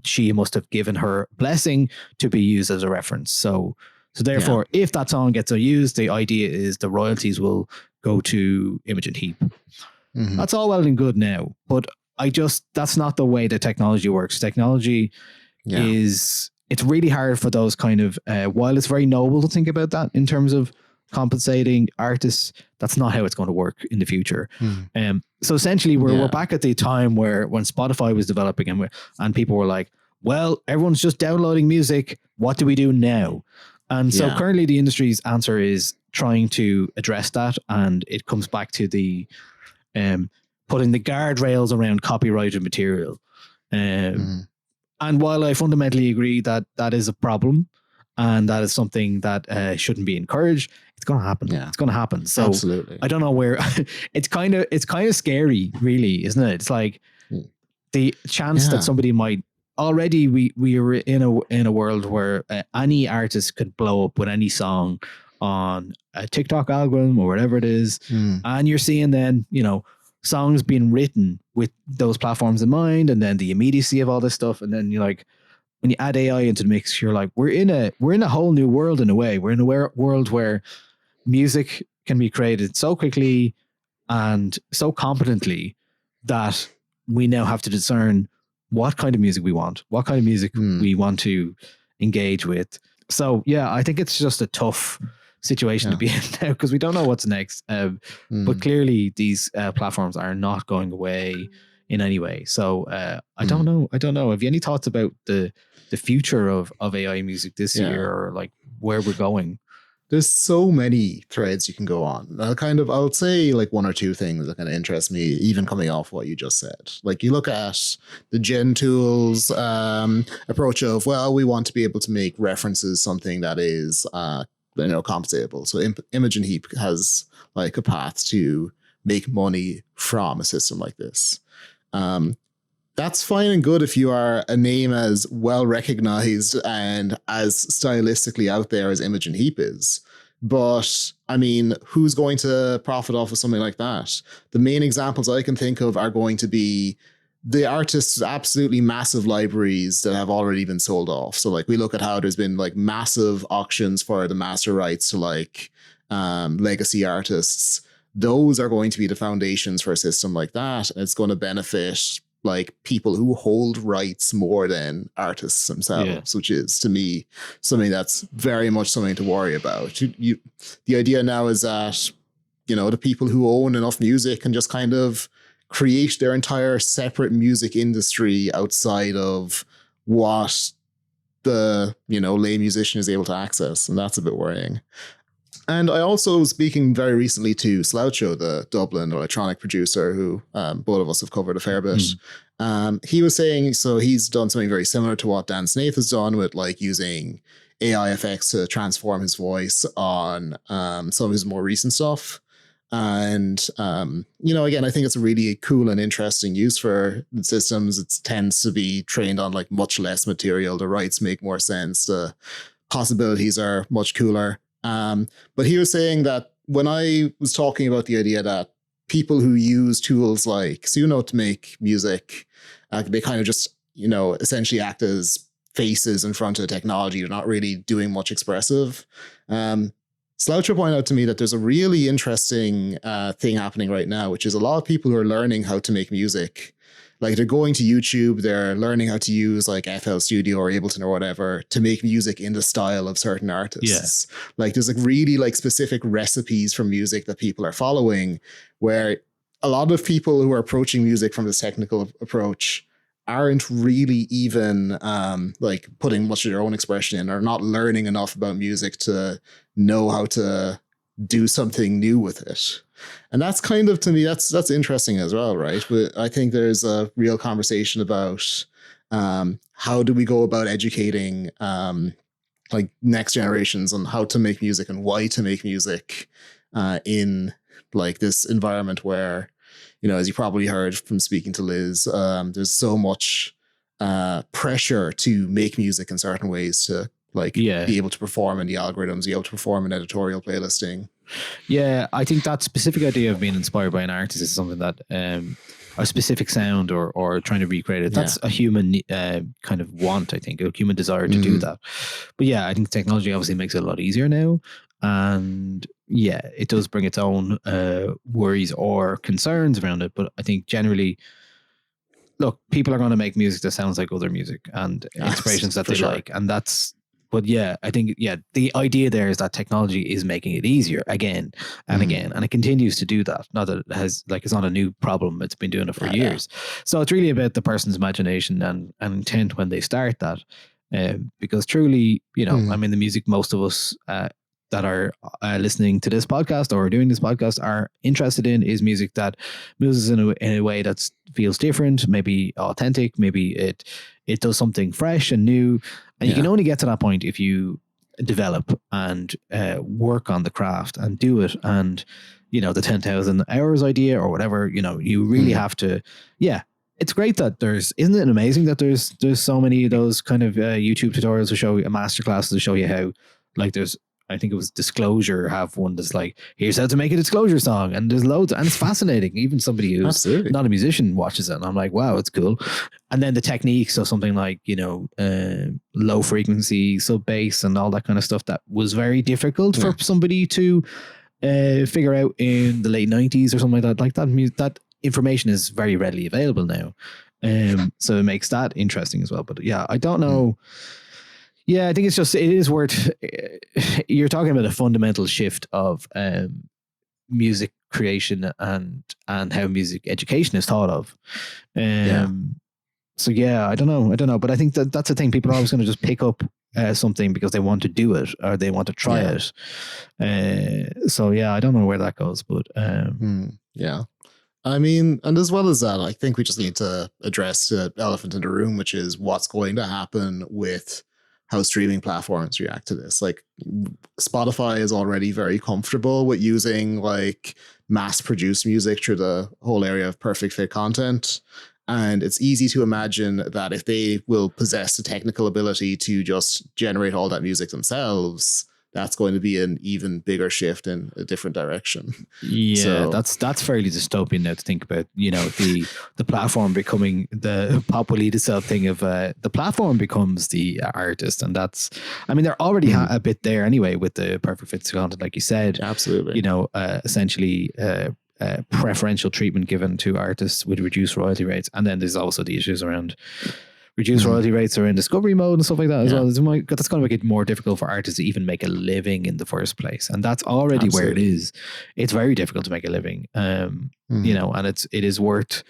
she must have given her blessing to be used as a reference. So therefore, if that song gets used, the idea is the royalties will go to Imogen Heap. That's all well and good now, but that's not the way the technology works. Technology is, it's really hard for those kind of, while it's very noble to think about that in terms of compensating artists, that's not how it's going to work in the future. So essentially we're back at the time when Spotify was developing and people were like, well, everyone's just downloading music. What do we do now? And so currently the industry's answer is trying to address that. And it comes back to the putting the guardrails around copyrighted material. And while I fundamentally agree that that is a problem and that is something that shouldn't be encouraged, it's going to happen. Yeah. It's going to happen. So absolutely. I don't know where it's kind of scary, really, isn't it? It's like the chance that somebody might already, we are in a world where any artist could blow up with any song on a TikTok algorithm or whatever it is. And you're seeing then, songs being written with those platforms in mind, and then the immediacy of all this stuff. And then you're like, when you add AI into the mix, you're like, we're in a whole new world in a way. We're in a world where music can be created so quickly and so competently that we now have to discern what kind of music we want, what kind of music we want to engage with. So yeah, I think it's just a tough situation to be in now because we don't know what's next. But clearly these platforms are not going away in any way. So I don't know. Have you any thoughts about the future of AI music this year, or like where we're going? There's so many threads you can go on. I would say like one or two things that kind of interest me, even coming off what you just said. Like you look at the Gen Tools approach of, well, we want to be able to make references, something that is compensatable. So Imogen Heap has like a path to make money from a system like this. That's fine and good if you are a name as well recognized and as stylistically out there as Imogen Heap is. But I mean, who's going to profit off of something like that? The main examples I can think of are going to be the artists' absolutely massive libraries that have already been sold off. So like we look at how there's been like massive auctions for the master rights to like legacy artists. Those are going to be the foundations for a system like that. And it's going to benefit like people who hold rights more than artists themselves, which is to me something that's very much something to worry about. The idea now is that, the people who own enough music can just kind of create their entire separate music industry outside of what the, lay musician is able to access. And that's a bit worrying. And I also was speaking very recently to Sloucho, the Dublin electronic producer who both of us have covered a fair bit. He was saying, so he's done something very similar to what Dan Snaith has done with like using AI effects to transform his voice on some of his more recent stuff. And, again, I think it's a really cool and interesting use for systems. It tends to be trained on like much less material. The rights make more sense. The possibilities are much cooler. But he was saying that when I was talking about the idea that people who use tools like Suno to make music, they kind of just, essentially act as faces in front of the technology. They're not really doing much expressive. Sloucher pointed out to me that there's a really interesting thing happening right now, which is a lot of people who are learning how to make music like they're going to YouTube, they're learning how to use like FL Studio or Ableton or whatever to make music in the style of certain artists. Like there's like really like specific recipes for music that people are following, where a lot of people who are approaching music from this technical approach aren't really even like putting much of their own expression in, or not learning enough about music to know how to do something new with it. And that's kind of, to me, that's interesting as well, right? But I think there's a real conversation about how do we go about educating like next generations on how to make music and why to make music in like this environment where, you know, as you probably heard from speaking to Liz, there's so much pressure to make music in certain ways to like be able to perform in the algorithms, be able to perform in editorial playlisting. Yeah, I think that specific idea of being inspired by an artist is something that a specific sound or trying to recreate it, that's a human kind of want, I think, a human desire to do that. But yeah, I think technology obviously makes it a lot easier now. And yeah, it does bring its own worries or concerns around it. But I think generally, look, people are going to make music that sounds like other music and inspirations that they like. And that's, but yeah, I think, yeah, the idea there is that technology is making it easier again and again, and it continues to do that. Not that it has, like, it's not a new problem. It's been doing it for years. So it's really about the person's imagination and intent when they start that. Because truly, you know, I mean, the music most of us that are listening to this podcast or doing this podcast are interested in is music that moves in a way that feels different, maybe authentic, maybe it does something fresh and new. And you can only get to that point if you develop and work on the craft and do it. And, you know, the 10,000 hours idea or whatever, you know, you really have to, it's great that isn't it amazing that there's so many of those kind of YouTube tutorials to show you, masterclasses to show you how, like there's, I think it was Disclosure have one that's like, here's how to make a Disclosure song. And there's loads, and it's fascinating. Even somebody who's not a musician watches it, and I'm like, wow, it's cool. And then the techniques, so something like, you know, low frequency, sub bass and all that kind of stuff that was very difficult for somebody to figure out in the late 90s or something like that. Like that information is very readily available now. So it makes that interesting as well. But yeah, I don't know. Yeah, I think it is worth, you're talking about a fundamental shift of music creation and how music education is thought of. So yeah, I don't know. But I think that's the thing. People are always going to just pick up something because they want to do it or they want to try it. So yeah, I don't know where that goes, but yeah. I mean, and as well as that, I think we just need to address the elephant in the room, which is what's going to happen with how streaming platforms react to this. Like Spotify is already very comfortable with using like mass produced music through the whole area of perfect fit content. And it's easy to imagine that if they will possess the technical ability to just generate all that music themselves, that's going to be an even bigger shift in a different direction. Yeah, so, that's fairly dystopian now to think about, you know, the platform becoming the pop will eat itself thing of the platform becomes the artist. And that's, I mean, they're already a bit there anyway with the perfect fit content, like you said. Absolutely. You know, essentially preferential treatment given to artists with reduced royalty rates. And then there's also the issues around reduced royalty rates are in discovery mode and stuff like that as well. That's going to make it more difficult for artists to even make a living in the first place. And that's already where it is. It's very difficult to make a living. You know, and it is worth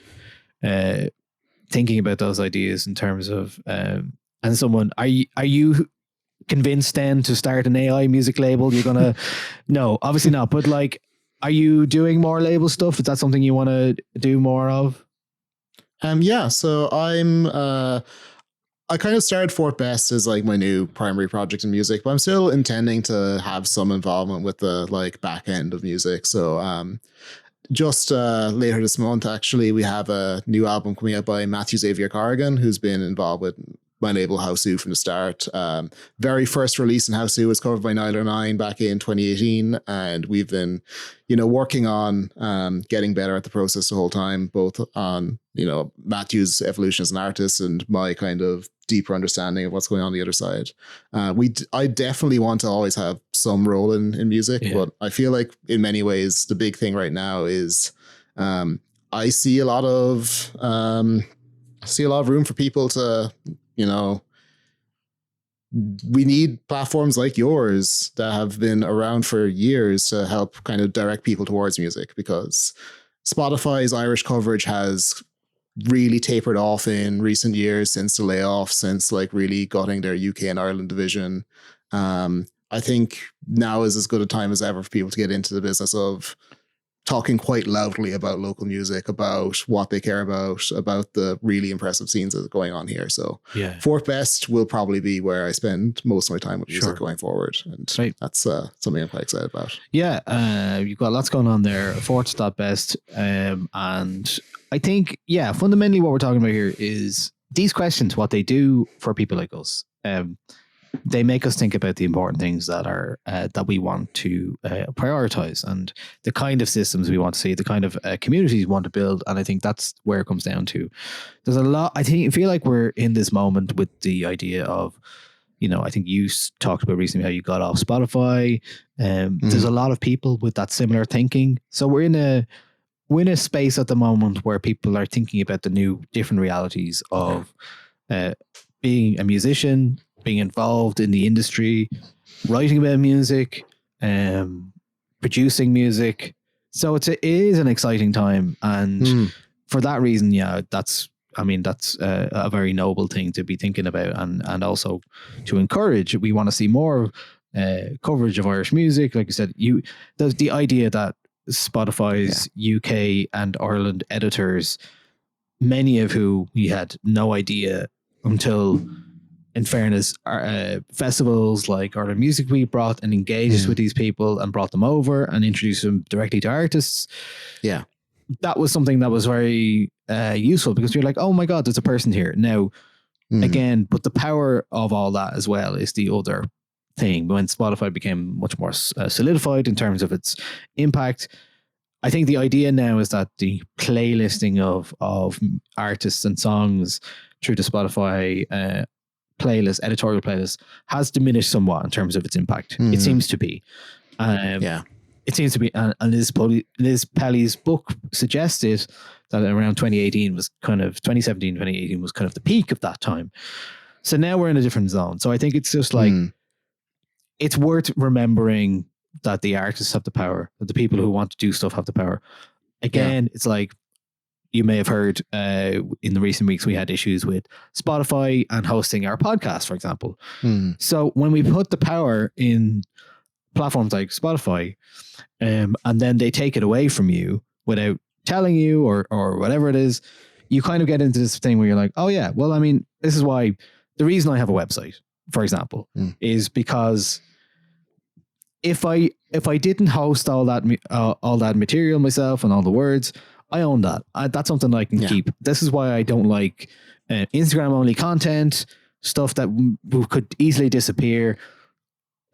thinking about those ideas in terms of, and someone, are you convinced then to start an AI music label? You're going to, no, obviously not. But like, are you doing more label stuff? Is that something you want to do more of? Yeah, so I kind of started Fort Best as like my new primary project in music, but I'm still intending to have some involvement with the like back end of music. So just later this month, actually, we have a new album coming out by Matthew Xavier Corrigan, who's been involved with my label Houseu from the start. Very first release in Houseu was covered by Niall 9 back in 2018, and we've been, you know, working on getting better at the process the whole time, both on, you know, Matthew's evolution as an artist and my kind of deeper understanding of what's going on the other side. I definitely want to always have some role in music, but I feel like in many ways the big thing right now is I see a lot of see a lot of room for people to, you know, we need platforms like yours that have been around for years to help kind of direct people towards music, because Spotify's Irish coverage has really tapered off in recent years since the layoff, since like really gutting their UK and Ireland division. I think now is as good a time as ever for people to get into the business of talking quite loudly about local music, about what they care about the really impressive scenes that are going on here. So Yeah. Fourth Best will probably be where I spend most of my time with music going forward. And that's something I'm quite excited about. Yeah. You've got lots going on there. Fourth.best. And I think, fundamentally what we're talking about here is these questions, what they do for people like us. They make us think about the important things that are that we want to prioritize, and the kind of systems we want to see, the kind of communities we want to build. And I think that's where it comes down to. There's a lot. I feel like we're in this moment with the idea of, you know, I think you talked about recently how you got off Spotify. There's a lot of people with that similar thinking. So we're in a space at the moment where people are thinking about the new, different realities of being a musician, being involved in the industry, writing about music, producing music. So it is an exciting time. And for that reason, that's a very noble thing to be thinking about, and also to encourage. We want to see more coverage of Irish music. Like you said, the idea that Spotify's UK and Ireland editors, many of who we had no idea until, in fairness, festivals like Ireland Music Week brought and engaged with these people and brought them over and introduced them directly to artists. Yeah. That was something that was very useful, because you're like, oh my God, there's a person here. Now, again, but the power of all that as well is the other thing. When Spotify became much more solidified in terms of its impact, I think the idea now is that the playlisting of artists and songs through the Spotify editorial playlist has diminished somewhat in terms of its impact. It seems to be. It seems to be. And Liz Pelly's book suggested that around 2017, 2018 was kind of the peak of that time. So now we're in a different zone. So I think it's just like, it's worth remembering that the artists have the power, that the people who want to do stuff have the power. Again, it's like, you may have heard in the recent weeks, we had issues with Spotify and hosting our podcast, for example. So when we put the power in platforms like Spotify, and then they take it away from you without telling you or whatever it is, you kind of get into this thing where you're like, oh yeah, well, I mean, this is why the reason I have a website, for example, is because if I didn't host all that material myself and all the words, I own that. That's something I can keep. This is why I don't like Instagram only content, stuff that could easily disappear.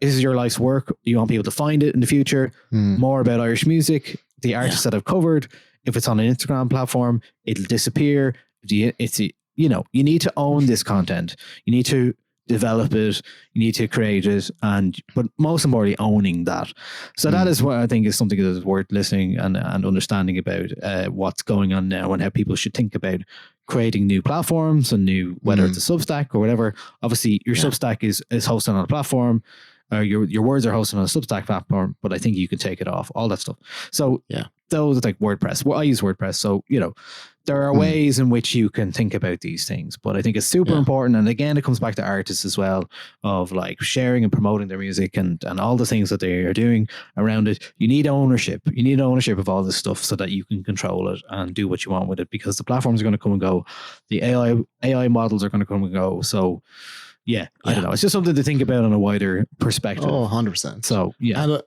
This is your life's work. You want people to find it in the future. More about Irish music, the artists that I've covered. If it's on an Instagram platform, it'll disappear. You need to own this content. You need to develop it. You need to create it, but most importantly, owning that. So that is what I think is something that is worth listening and understanding about what's going on now and how people should think about creating new platforms and whether it's a Substack or whatever. Obviously, your Substack is hosted on a platform. Your words are hosted on a Substack platform, but I think you can take it off, all that stuff. So those like WordPress. Well, I use WordPress, so there are ways in which you can think about these things, but I think it's super important. And again, it comes back to artists as well, of like sharing and promoting their music and all the things that they are doing around it. You need ownership. You need ownership of all this stuff so that you can control it and do what you want with it, because the platforms are going to come and go. The AI models are going to come and go. So I don't know. It's just something to think about on a wider perspective. Oh, 100%. So And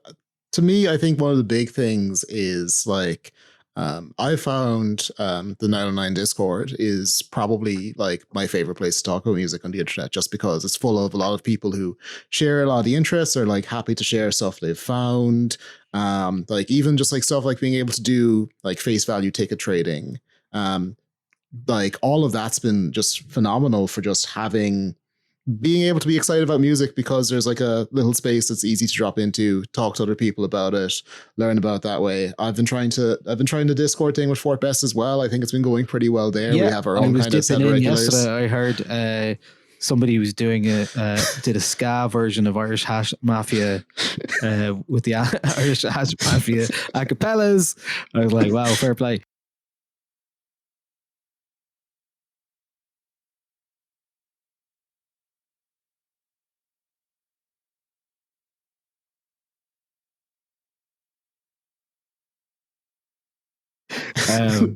to me, I think one of the big things is like, I found the 909 Discord is probably like my favorite place to talk about music on the internet, just because it's full of a lot of people who share a lot of the interests, are like happy to share stuff they've found. Like even just like stuff like being able to do like face value ticket trading. Like all of that's been just phenomenal for just having being able to be excited about music because there's like a little space that's easy to drop into, talk to other people about it, learn about it that way. I've been trying the Discord thing with Fort Best as well. I think it's been going pretty well there. Yeah, We have our I own was kind of set dipping of in regulars. yesterday. I heard somebody was doing did a ska version of Irish Hash Mafia with the Irish Hash Mafia a cappellas. I was like, wow, fair play.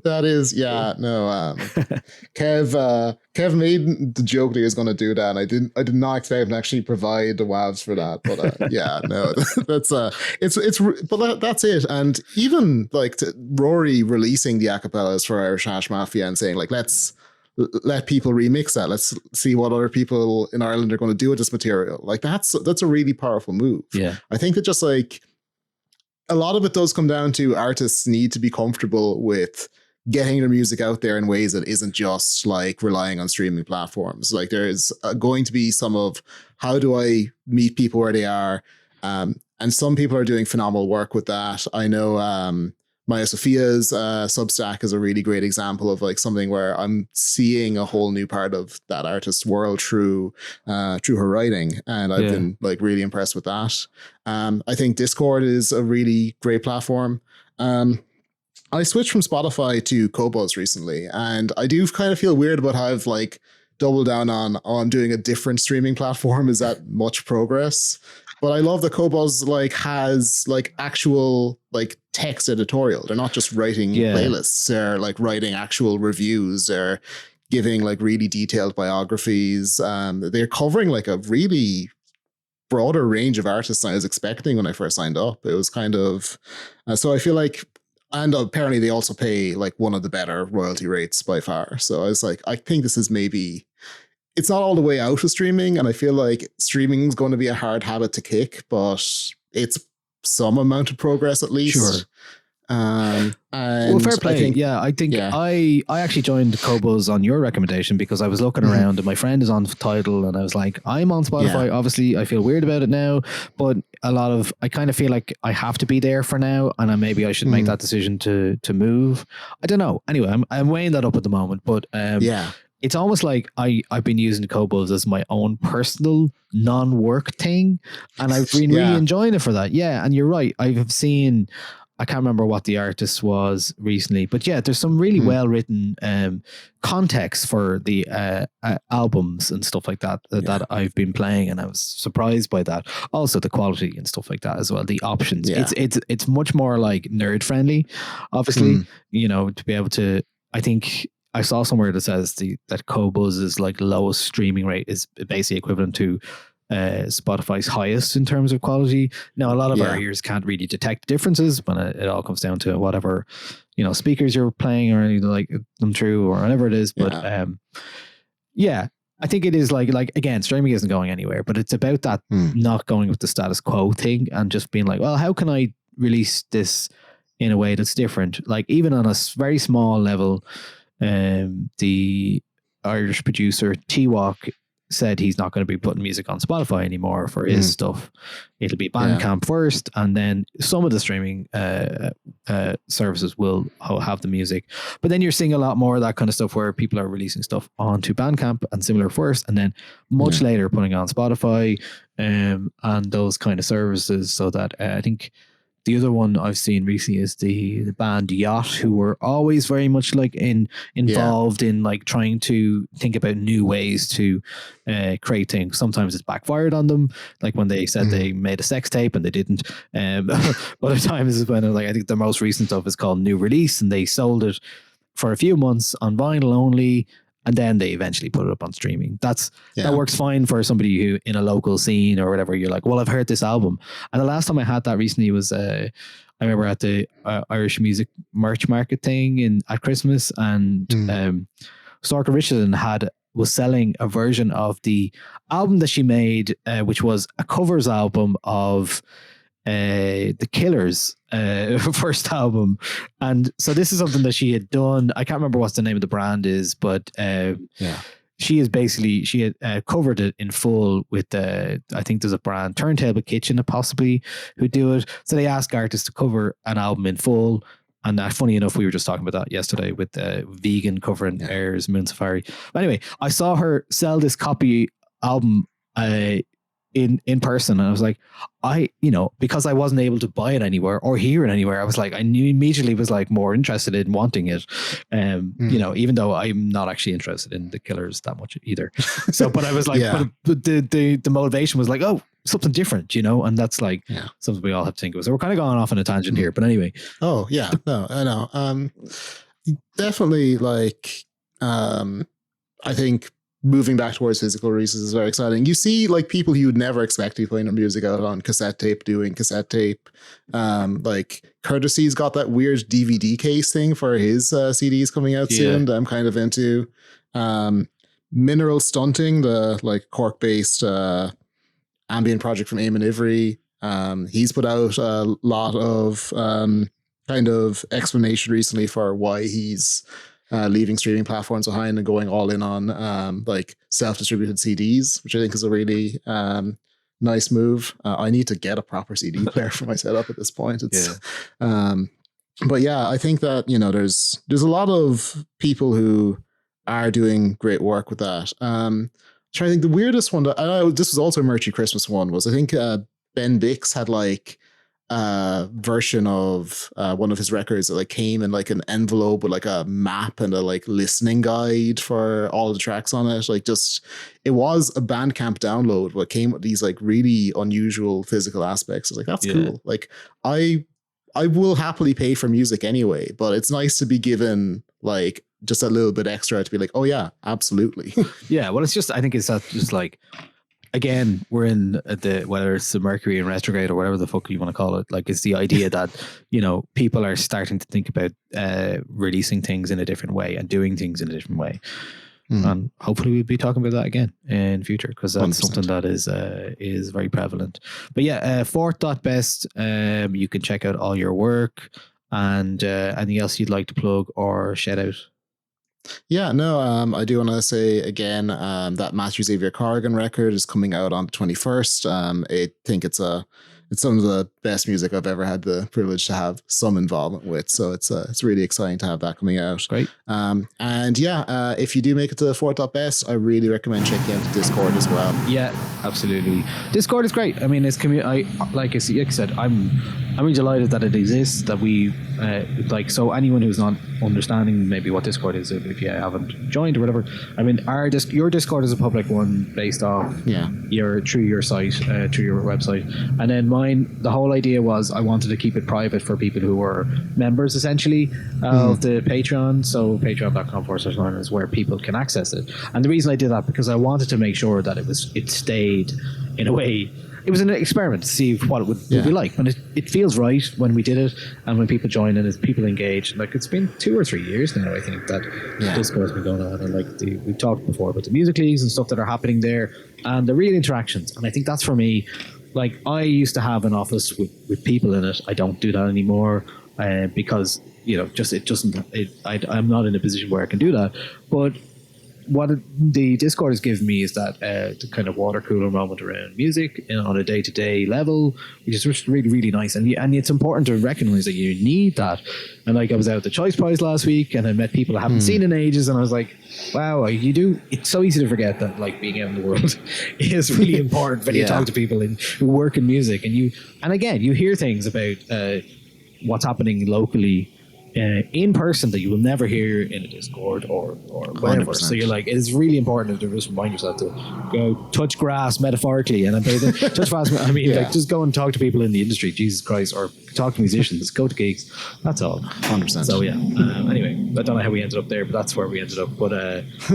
That is, yeah, no. Kev made the joke that he was going to do that, and I did not expect him to actually provide the WAVs for that. But yeah, no, that's it. And even like Rory releasing the acapellas for Irish Hash Mafia and saying like, let's let people remix that. Let's see what other people in Ireland are going to do with this material. Like that's a really powerful move. Yeah, I think that just like, a lot of it does come down to artists need to be comfortable with getting their music out there in ways that isn't just like relying on streaming platforms. Like there's going to be some of how do I meet people where they are? And some people are doing phenomenal work with that. I know Maya Sophia's Substack is a really great example of like something where I'm seeing a whole new part of that artist's world through her writing, and I've been like really impressed with that. I think Discord is a really great platform. I switched from Spotify to Qobuz recently, and I do kind of feel weird about how I've like doubled down on doing a different streaming platform. Is that much progress? But I love that Qobuz like has like actual like text editorial. They're not just writing playlists. They're like writing actual reviews. They're giving like really detailed biographies. They're covering like a really broader range of artists than I was expecting when I first signed up. It was kind of so I feel like, and apparently they also pay like one of the better royalty rates by far. So I was like, I think this is maybe, it's not all the way out of streaming, and I feel like streaming is going to be a hard habit to kick, but it's some amount of progress at least. Sure. And well, fair play. I think I actually joined Qobuz on your recommendation because I was looking around and my friend is on Tidal, and I was like, I'm on Spotify. Yeah. Obviously, I feel weird about it now, but I kind of feel like I have to be there for now, and maybe I should make that decision to move. I don't know. Anyway, I'm weighing that up at the moment, but it's almost like I've been using Qobuz as my own personal non-work thing, and I've been really enjoying it for that. Yeah, and you're right. I've seen, I can't remember what the artist was recently, but yeah, there's some really well-written context for the albums and stuff like that that I've been playing, and I was surprised by that. Also, the quality and stuff like that as well. The options, it's much more like nerd friendly. Obviously, you know, to be able to, I think I saw somewhere that says that Qobuz's like lowest streaming rate is basically equivalent to Spotify's highest in terms of quality. Now, a lot of our ears can't really detect differences when it all comes down to whatever, you know, speakers you're playing or like them through or whatever it is. But I think it is like again, streaming isn't going anywhere, but it's about that not going with the status quo thing and just being like, well, how can I release this in a way that's different? Like even on a very small level, the Irish producer T-Walk said he's not going to be putting music on Spotify anymore for his stuff. It'll be Bandcamp first, and then some of the streaming services will have the music. But then you're seeing a lot more of that kind of stuff where people are releasing stuff onto Bandcamp and similar first, and then much later putting on Spotify and those kind of services. So that I think the other one I've seen recently is the band Yacht, who were always very much like involved in like trying to think about new ways to create things. Sometimes it's backfired on them, like when they said they made a sex tape and they didn't. Other times is when like I think the most recent stuff is called New Release, and they sold it for a few months on vinyl only, and then they eventually put it up on streaming. That works fine for somebody who in a local scene or whatever. You're like, well, I've heard this album. And the last time I had that recently was, I remember at the Irish Music Merch Market thing at Christmas, and Storka Richardson was selling a version of the album that she made, which was a covers album of the Killers' first album. And so this is something that she had done. I can't remember what the name of the brand is, but she had covered it in full with I think there's a brand, Turntable Kitchen, possibly, who do it. So they ask artists to cover an album in full. And funny enough, we were just talking about that yesterday with Vegan covering Air's Moon Safari. But anyway, I saw her sell this copy album in person, and I was like, because I wasn't able to buy it anywhere or hear it anywhere, I was like, I knew immediately was like more interested in wanting it. Even though I'm not actually interested in the Killers that much either. So, but I was like, but the motivation was like, oh, something different, and that's like something we all have to think of. So we're kind of going off on a tangent here, but anyway. Oh yeah, no, I know. Definitely, like, I think moving back towards physical releases is very exciting. You see, like, people you would never expect to be playing their music out on cassette tape doing cassette tape. Like, Courtesy's got that weird DVD case thing for his CDs coming out soon that I'm kind of into. Mineral Stunting, the like Cork-based ambient project from Eamon Ivory. He's put out a lot of kind of explanation recently for why he's leaving streaming platforms behind and going all in on like self-distributed CDs, which I think is a really nice move. I need to get a proper CD player for my setup at this point. But yeah, I think that, there's a lot of people who are doing great work with that. I'm trying to think, the weirdest one, this was also a Merchy Christmas one, was I think Ben Bix had like version of one of his records that like came in like an envelope with like a map and a like listening guide for all the tracks on it. Like, just, it was a Bandcamp download, but came with these like really unusual physical aspects. I was like, that's cool. Like, I will happily pay for music anyway, but it's nice to be given like just a little bit extra to be like, oh yeah, absolutely. Yeah, well, it's just, I think it's just like, again, we're in whether it's the Mercury in retrograde or whatever the fuck you want to call it. Like, it's the idea that, people are starting to think about releasing things in a different way and doing things in a different way. And hopefully we'll be talking about that again in future, because that's 100%. Something that is very prevalent. But yeah, Fort.best, you can check out all your work, and anything else you'd like to plug or shout out? Yeah, no, I do want to say again that Matthew Xavier Corrigan record is coming out on the 21st. I think it's some of the best music I've ever had the privilege to have some involvement with. So it's really exciting to have that coming out. Great. And yeah, if you do make it to the Fort.best, I really recommend checking out the Discord as well. Yeah, absolutely. Discord is great. I mean, it's like I said, I'm delighted that it exists, that we so anyone who's not understanding maybe what Discord is, if you haven't joined or whatever, I mean, your Discord is a public one based off through your site, through your website, and then mine, the whole idea was I wanted to keep it private for people who were members essentially of the Patreon. So patreon.com/Lion is where people can access it, and the reason I did that because I wanted to make sure that it stayed in a way. It was an experiment to see what it would be like. When it feels right when we did it, and when people join and as people engage. Like, it's been 2 or 3 years now, I think, that Discord's been going on, and like we've talked before about the music leagues and stuff that are happening there, and the real interactions. And I think that's for me. Like, I used to have an office with people in it. I don't do that anymore because I'm not in a position where I can do that. But what the Discord has given me is that the kind of water cooler moment around music on a day-to-day level, which is just really, really nice. And it's important to recognize that you need that. And like, I was out at the Choice Prize last week and I met people I haven't seen in ages, and I was like, wow, you do. It's so easy to forget that like being out in the world is really important when you talk to people who work in music, and again, you hear things about what's happening locally in person that you will never hear in a Discord or whatever. 100%. So you're like, it's really important to just remind yourself to go touch grass metaphorically, and touch grass. I mean, like, just go and talk to people in the industry, Jesus Christ, or talk to musicians, go to gigs. That's all. 100%. So yeah. Anyway, I don't know how we ended up there, but that's where we ended up. But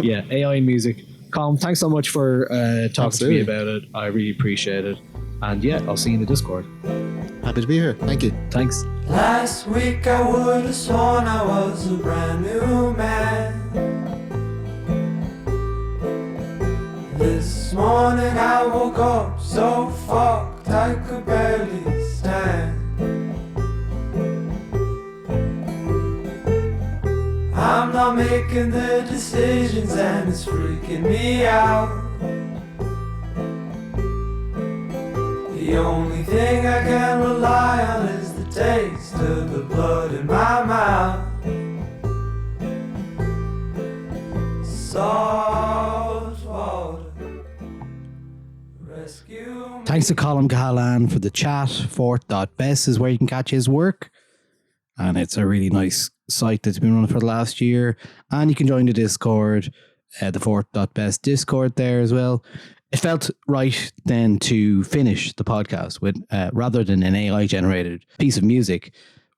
yeah, AI in music. Colm, thanks so much for talking to me about it. I really appreciate it. And yeah, I'll see you in the Discord. Happy to be here. Thank you. Thanks. Last week I would have sworn I was a brand new man. This morning I woke up so fucked I could barely stand. I'm not not making the decisions and it's freaking me out. The only thing I can rely on is the taste of the blood in my mouth. Salt water, rescue me. Thanks to Colm Cahalane for the chat. Fort.best is where you can catch his work. And it's a really nice site that's been running for the last year. And you can join the Discord, the Fort.best Discord there as well. It felt right then to finish the podcast with, rather than an AI-generated piece of music,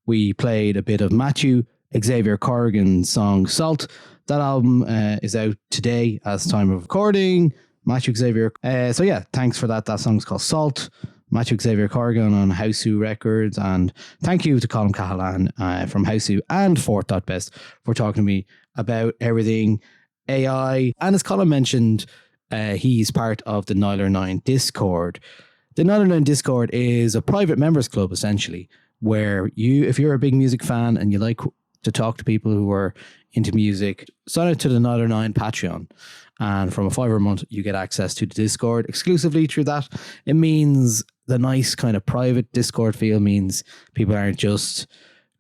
we played a bit of Matthew Xavier Corrigan's song Salt. That album is out today as time of recording. Matthew Xavier. So yeah, thanks for that. That song's called Salt. Matthew Xavier Corrigan on Houseu Records. And thank you to Colm Cahalane from Houseu and Fort.best for talking to me about everything AI. And as Colm mentioned, he's part of the Niall 9 Discord. The Niall 9 Discord is a private members club, essentially, where if you're a big music fan and you like to talk to people who are into music, sign up to the Niall 9 Patreon. And from a $5 a month, you get access to the Discord exclusively through that. It means the nice kind of private Discord feel means people aren't just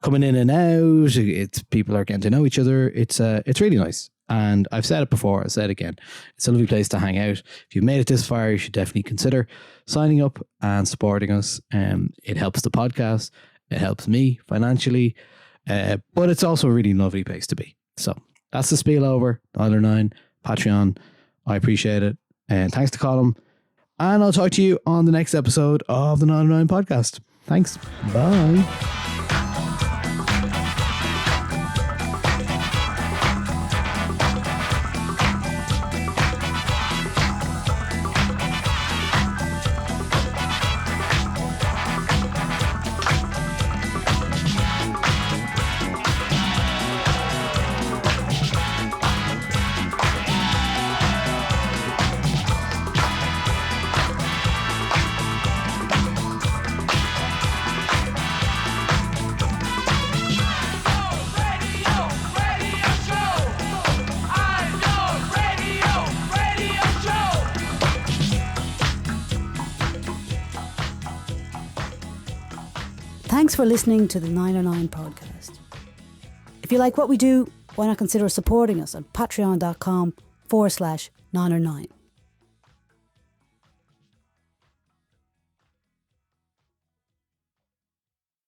coming in and out. It's people are getting to know each other. It's really nice. And I've said it before, I'll say it again. It's a lovely place to hang out. If you've made it this far, you should definitely consider signing up and supporting us. It helps the podcast. It helps me financially. But it's also a really lovely place to be. So that's the spiel over. Niall 9, Patreon. I appreciate it. And thanks to Colm. And I'll talk to you on the next episode of the Niall 9 podcast. Thanks. Bye. Thanks for listening to the 909 podcast. If you like what we do, why not consider supporting us on patreon.com/909.